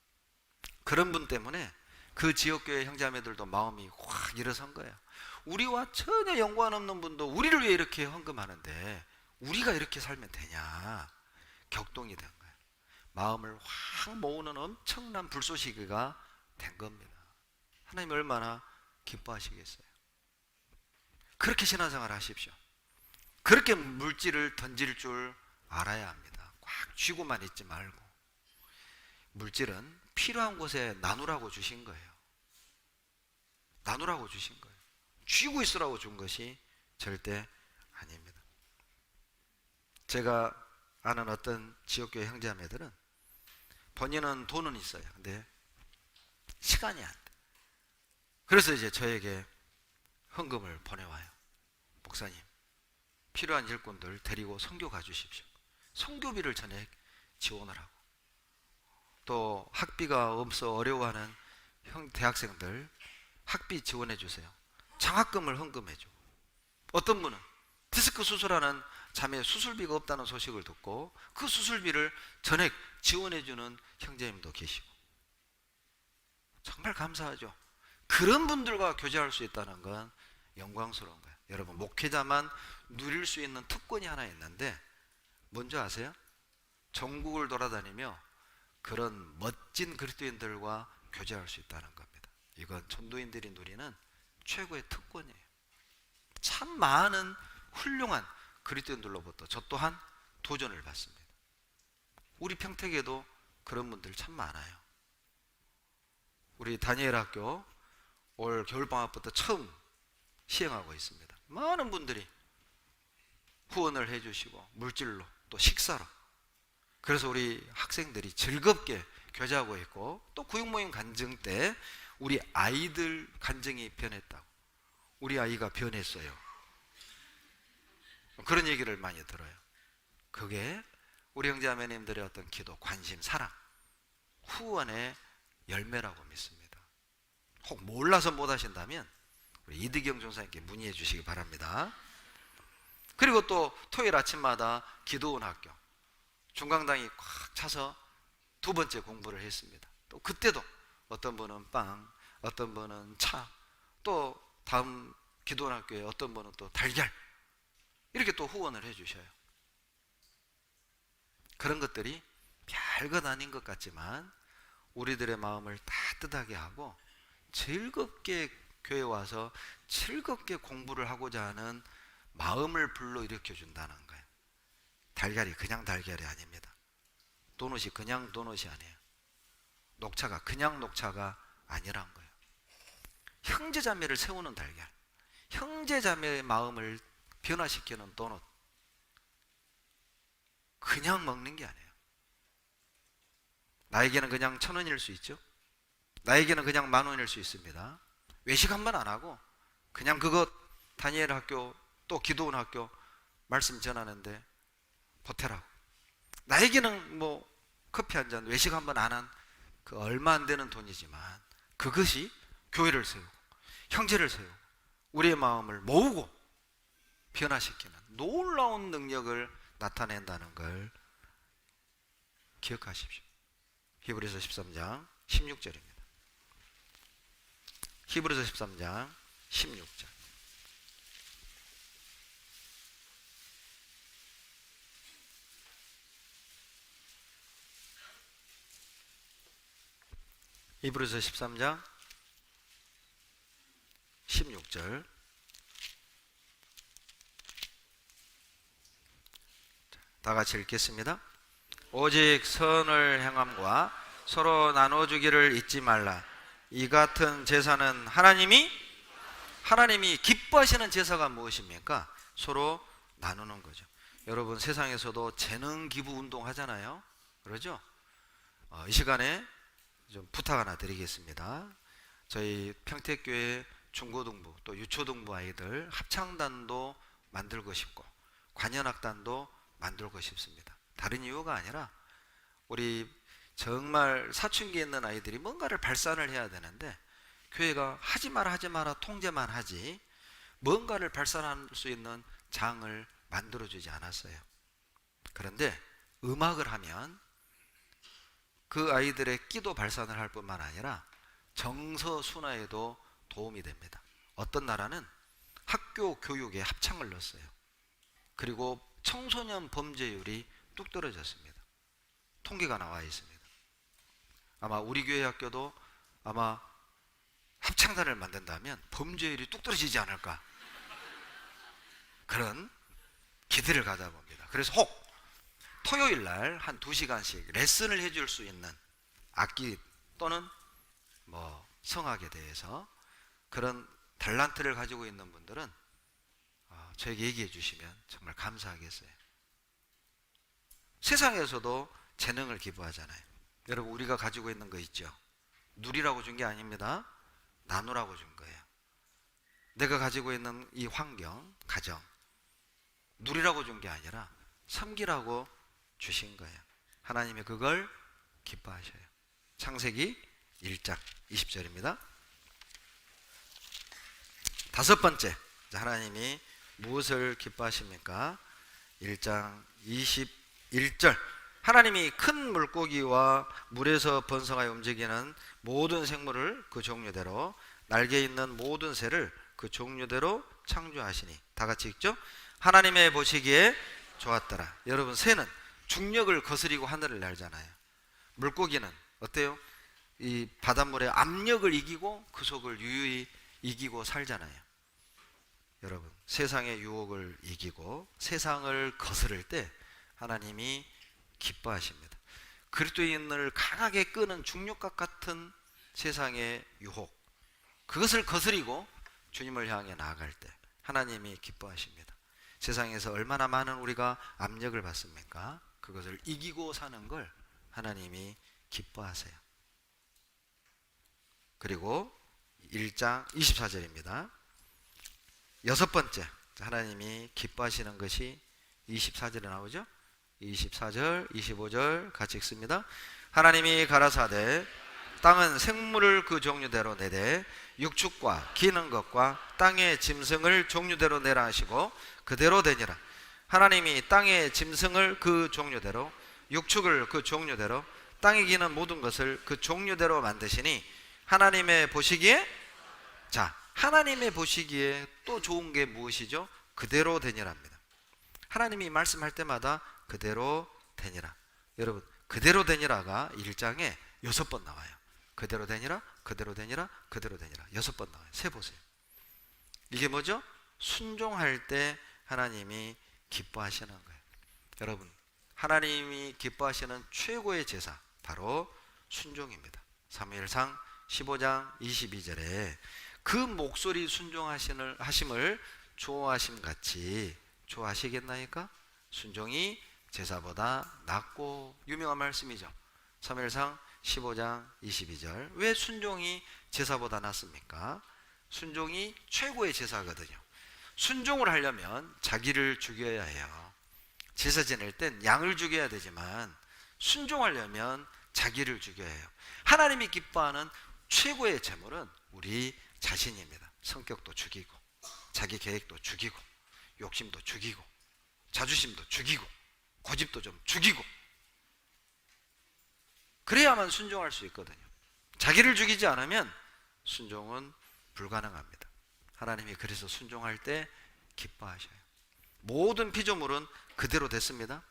그런 분 때문에 그 지역교회 형제자매들도 마음이 확 일어선 거예요. 우리와 전혀 연관 없는 분도 우리를 위해 이렇게 헌금하는데 우리가 이렇게 살면 되냐, 격동이 된 거예요. 마음을 확 모으는 엄청난 불쏘시개가 된 겁니다. 하나님 얼마나 기뻐하시겠어요. 그렇게 신앙생활 하십시오. 그렇게 물질을 던질 줄 알아야 합니다. 꽉 쥐고만 있지 말고. 물질은 필요한 곳에 나누라고 주신 거예요. 나누라고 주신 거예요. 쥐고 있으라고 준 것이 절대 아닙니다. 제가 아는 어떤 지역교회 형제자매들은 본인은 돈은 있어요. 근데 시간이 안 돼. 그래서 이제 저에게 헌금을 보내와요. 목사님, 필요한 일꾼들 데리고 선교 가주십시오. 선교비를 전액 지원을 하고, 또 학비가 없어 어려워하는 대학생들 학비 지원해 주세요. 장학금을 헌금해 주고, 어떤 분은 디스크 수술하는 자매 수술비가 없다는 소식을 듣고 그 수술비를 전액 지원해 주는 형제님도 계시고, 정말 감사하죠. 그런 분들과 교제할 수 있다는 건 영광스러운 거예요. 여러분, 목회자만 누릴 수 있는 특권이 하나 있는데 뭔지 아세요? 전국을 돌아다니며 그런 멋진 그리스도인들과 교제할 수 있다는 겁니다. 이건 전도인들이 누리는 최고의 특권이에요. 참 많은 훌륭한 그리스도인들로부터 저 또한 도전을 받습니다. 우리 평택에도 그런 분들 참 많아요. 우리 다니엘 학교 올 겨울방학부터 처음 시행하고 있습니다. 많은 분들이 후원을 해주시고 물질로 또 식사로, 그래서 우리 학생들이 즐겁게 교제하고 있고, 또 구육모임 간증 때 우리 아이들 간증이 변했다고, 우리 아이가 변했어요, 그런 얘기를 많이 들어요. 그게 우리 형제자매님들의 어떤 기도, 관심, 사랑, 후원의 열매라고 믿습니다. 혹 몰라서 못 하신다면 우리 이득영 전사님께 문의해 주시기 바랍니다. 그리고 또 토요일 아침마다 기도원 학교 중강당이 꽉 차서 두 번째 공부를 했습니다. 또 그때도 어떤 분은 빵, 어떤 분은 차, 또 다음 기도원 학교에 어떤 분은 또 달걀, 이렇게 또 후원을 해 주셔요. 그런 것들이 별것 아닌 것 같지만 우리들의 마음을 따뜻하게 하고 즐겁게 교회 와서 즐겁게 공부를 하고자 하는 마음을 불러일으켜 준다는 거예요. 달걀이 그냥 달걀이 아닙니다. 도넛이 그냥 도넛이 아니에요. 녹차가 그냥 녹차가 아니란 거예요. 형제자매를 세우는 달걀, 형제자매의 마음을 변화시키는 도넛, 그냥 먹는 게 아니에요. 나에게는 그냥 1,000원일 수 있죠. 나에게는 그냥 10,000원일 수 있습니다. 외식 한 번 안 하고 그냥 그것 다니엘 학교 또 기도원 학교 말씀 전하는데 보태라고. 나에게는 뭐 커피 한 잔 외식 한 번 안 한 그 얼마 안 되는 돈이지만 그것이 교회를 세우고 형제를 세우고 우리의 마음을 모으고 변화시키는 놀라운 능력을 나타낸다는 걸 기억하십시오. 히브리서 13장 16절입니다. 히브리서 13장 16절. 히브리서 13장 16절. 다 같이 읽겠습니다. 오직 선을 행함과 서로 나눠주기를 잊지 말라. 이 같은 제사는 하나님이 기뻐하시는 제사가 무엇입니까? 서로 나누는 거죠. 여러분, 세상에서도 재능 기부 운동 하잖아요. 그러죠? 이 시간에 좀 부탁 하나 드리겠습니다. 저희 평택교회 중고등부 또 유초등부 아이들 합창단도 만들고 싶고 관현악단도 만들고 싶습니다. 다른 이유가 아니라 우리 정말 사춘기에 있는 아이들이 뭔가를 발산을 해야 되는데 교회가 하지 마라 통제만 하지 뭔가를 발산할 수 있는 장을 만들어주지 않았어요. 그런데 음악을 하면 그 아이들의 끼도 발산을 할 뿐만 아니라 정서 순화에도 도움이 됩니다. 어떤 나라는 학교 교육에 합창을 넣었어요. 그리고 청소년 범죄율이 뚝 떨어졌습니다. 통계가 나와 있습니다. 아마 우리 교회 학교도 아마 합창단을 만든다면 범죄율이 뚝 떨어지지 않을까, 그런 기대를 가져봅니다. 그래서 혹 토요일 날 한 2시간씩 레슨을 해줄 수 있는 악기 또는 뭐 성악에 대해서 그런 탤런트를 가지고 있는 분들은 저에게 얘기해 주시면 정말 감사하겠어요. 세상에서도 재능을 기부하잖아요. 여러분, 우리가 가지고 있는 거 있죠? 누리라고 준 게 아닙니다. 나누라고 준 거예요. 내가 가지고 있는 이 환경, 가정 누리라고 준 게 아니라 섬기라고 주신 거예요. 하나님이 그걸 기뻐하셔요. 창세기 1장 20절입니다. 다섯 번째, 하나님이 무엇을 기뻐하십니까? 1장 21절. 하나님이 큰 물고기와 물에서 번성하여 움직이는 모든 생물을 그 종류대로, 날개 있는 모든 새를 그 종류대로 창조하시니. 다 같이 읽죠? 하나님의 보시기에 좋았더라. 여러분, 새는 중력을 거스리고 하늘을 날잖아요. 물고기는 어때요? 이 바닷물의 압력을 이기고 그 속을 유유히 이기고 살잖아요. 여러분, 세상의 유혹을 이기고 세상을 거스를 때 하나님이 기뻐하십니다. 그리스도인을 강하게 끄는 중력과 같은 세상의 유혹, 그것을 거스리고 주님을 향해 나아갈 때 하나님이 기뻐하십니다. 세상에서 얼마나 많은 우리가 압력을 받습니까? 그것을 이기고 사는 걸 하나님이 기뻐하세요. 그리고 1장 24절입니다. 여섯 번째, 하나님이 기뻐하시는 것이 24절에 나오죠? 24절, 25절 같이 읽습니다. 하나님이 가라사대 땅은 생물을 그 종류대로 내되 육축과 기는 것과 땅의 짐승을 종류대로 내라 하시고 그대로 되니라. 하나님이 땅의 짐승을 그 종류대로, 육축을 그 종류대로, 땅에 기는 모든 것을 그 종류대로 만드시니 하나님의 보시기에, 하나님의 보시기에 또 좋은 게 무엇이죠? 그대로 되니랍니다. 하나님이 말씀할 때마다 그대로 되니라. 여러분, 그대로 되니라가 1장에 6번 나와요. 그대로 되니라, 그대로 되니라, 그대로 되니라. 6번 나와요. 세보세요. 이게 뭐죠? 순종할 때 하나님이 기뻐하시는 거예요. 여러분, 하나님이 기뻐하시는 최고의 제사, 바로 순종입니다. 사무엘상 15장 22절에 그 목소리 순종하심을 좋아하심 같이 좋아하시겠나이까? 순종이 제사보다 낫고, 유명한 말씀이죠. 사무엘상 15장 22절. 왜 순종이 제사보다 낫습니까? 순종이 최고의 제사거든요. 순종을 하려면 자기를 죽여야 해요. 제사 지낼 땐 양을 죽여야 되지만 순종하려면 자기를 죽여야 해요. 하나님이 기뻐하는 최고의 제물은 우리 자신입니다. 성격도 죽이고, 자기 계획도 죽이고, 욕심도 죽이고, 자주심도 죽이고, 고집도 좀 죽이고, 그래야만 순종할 수 있거든요. 자기를 죽이지 않으면 순종은 불가능합니다. 하나님이 그래서 순종할 때 기뻐하셔요. 모든 피조물은 그대로 됐습니다.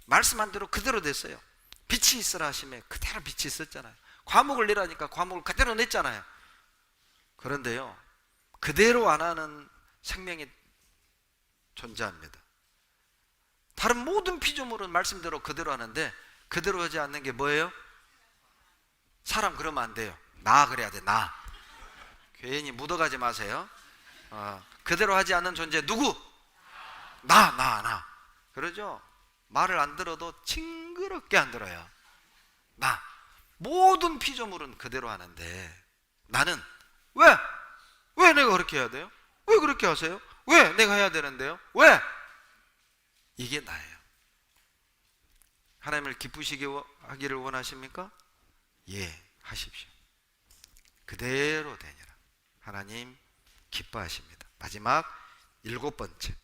말씀한 대로 그대로 됐어요. 빛이 있으라 하심에 그대로 빛이 있었잖아요. 과목을 내라니까 과목을 그대로 냈잖아요. 그런데요, 그대로 안 하는 생명이 존재합니다. 다른 모든 피조물은 말씀대로 그대로 하는데 그대로 하지 않는 게 뭐예요? 사람 그러면 안 돼요. 나 그래야 돼. 나. 괜히 묻어가지 마세요. 그대로 하지 않는 존재 누구? 나. 그러죠? 말을 안 들어도 징그럽게 안 들어요. 나. 모든 피조물은 그대로 하는데 나는 왜 내가 그렇게 해야 돼요? 왜 그렇게 하세요? 왜 내가 해야 되는데요? 왜? 이게 나예요. 하나님을 기쁘시게 하기를 원하십니까? 예, 하십시오. 그대로 되니라. 하나님 기뻐하십니다. 마지막 일곱 번째,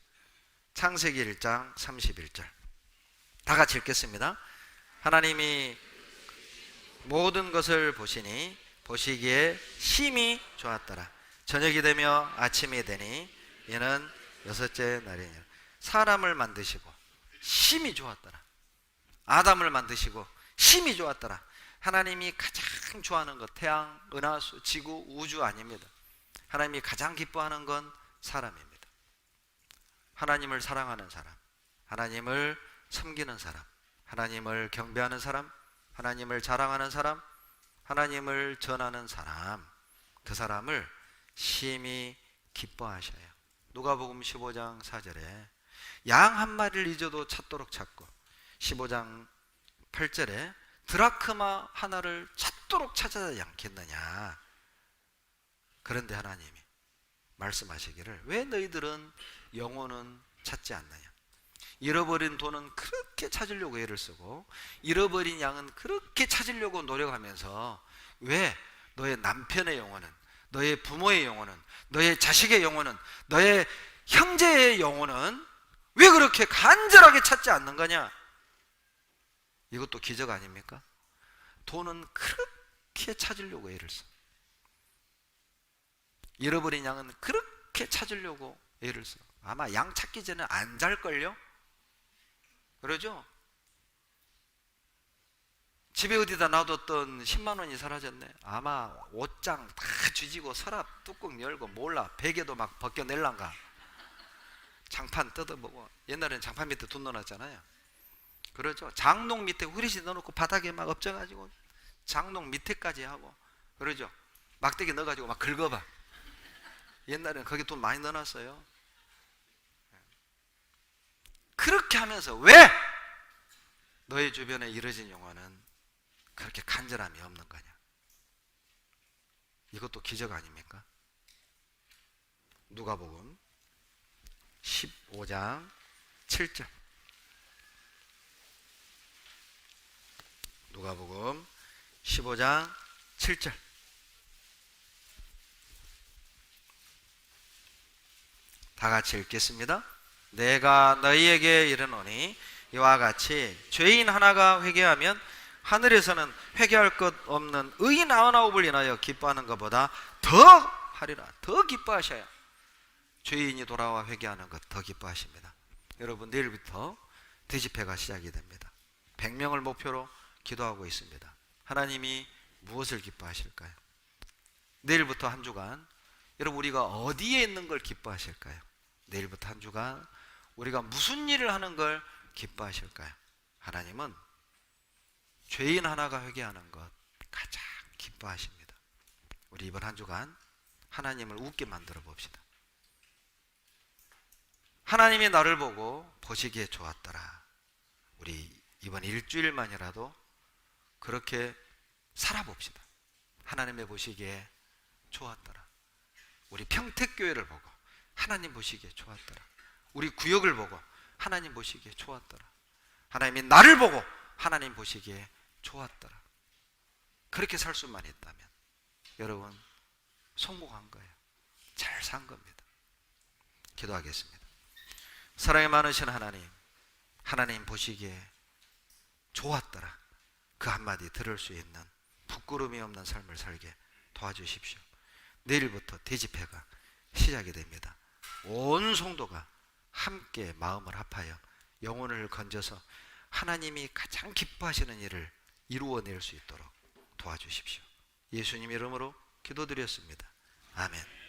창세기 1장 31절. 다 같이 읽겠습니다. 하나님이 모든 것을 보시니 보시기에 심히 좋았더라. 저녁이 되며 아침이 되니 이는 여섯째 날이니라. 사람을 만드시고 심히 좋았더라. 아담을 만드시고 심히 좋았더라. 하나님이 가장 좋아하는 것, 태양, 은하수, 지구, 우주 아닙니다. 하나님이 가장 기뻐하는 건 사람입니다. 하나님을 사랑하는 사람, 하나님을 섬기는 사람, 하나님을 경배하는 사람, 하나님을 자랑하는 사람, 하나님을 전하는 사람, 그 사람을 심히 기뻐하셔요. 누가복음 15장 4절에 양 한 마리를 잊어도 찾도록 찾고, 15장 8절에 드라크마 하나를 찾도록 찾아야 않겠느냐. 그런데 하나님이 말씀하시기를 왜 너희들은 영혼은 찾지 않느냐. 잃어버린 돈은 그렇게 찾으려고 애를 쓰고 잃어버린 양은 그렇게 찾으려고 노력하면서 왜 너의 남편의 영혼은, 너의 부모의 영혼은, 너의 자식의 영혼은, 너의 형제의 영혼은 왜 그렇게 간절하게 찾지 않는 거냐? 이것도 기적 아닙니까? 돈은 그렇게 찾으려고 애를 써. 잃어버린 양은 그렇게 찾으려고 애를 써. 아마 양 찾기 전에 안 잘걸요? 그러죠? 집에 어디다 놔뒀던 10만 원이 사라졌네. 아마 옷장 다 뒤지고 서랍 뚜껑 열고 몰라 베개도 막 벗겨낼란가. 장판 뜯어보고. 옛날에는 장판 밑에 돈 넣어놨잖아요. 그러죠? 장롱 밑에 후리시 넣어놓고 바닥에 막 엎져가지고 장롱 밑에까지 하고 그러죠? 막대기 넣어가지고 막 긁어봐. 옛날에는 거기 돈 많이 넣어놨어요. 그렇게 하면서 왜 너의 주변에 이뤄진 영혼은 그렇게 간절함이 없는 거냐? 이것도 기적 아닙니까? 누가복음 15장 7절. 누가복음 15장 7절. 다 같이 읽겠습니다. 내가 너희에게 이르노니 이와 같이 죄인 하나가 회개하면 하늘에서는 회개할 것 없는 의인 99을 인하여 기뻐하는 것보다 더 하리라. 더 기뻐하셔야 죄인이 돌아와 회개하는 것 더 기뻐하십니다. 여러분, 내일부터 대집회가 시작이 됩니다. 100명을 목표로 기도하고 있습니다. 하나님이 무엇을 기뻐하실까요? 내일부터 한 주간 여러분, 우리가 어디에 있는 걸 기뻐하실까요? 내일부터 한 주간 우리가 무슨 일을 하는 걸 기뻐하실까요? 하나님은 죄인 하나가 회개하는 것 가장 기뻐하십니다. 우리 이번 한 주간 하나님을 웃게 만들어 봅시다. 하나님이 나를 보고 보시기에 좋았더라. 우리 이번 일주일만이라도 그렇게 살아봅시다. 하나님의 보시기에 좋았더라. 우리 평택교회를 보고 하나님 보시기에 좋았더라. 우리 구역을 보고 하나님 보시기에 좋았더라. 하나님이 나를 보고 하나님 보시기에 좋았더라. 그렇게 살 수만 있다면 여러분 성공한 거예요. 잘 산 겁니다. 기도하겠습니다. 사랑이 많으신 하나님, 하나님 보시기에 좋았더라. 그 한마디 들을 수 있는 부끄러움이 없는 삶을 살게 도와주십시오. 내일부터 대집회가 시작이 됩니다. 온 성도가 함께 마음을 합하여 영혼을 건져서 하나님이 가장 기뻐하시는 일을 이루어낼 수 있도록 도와주십시오. 예수님 이름으로 기도드렸습니다. 아멘.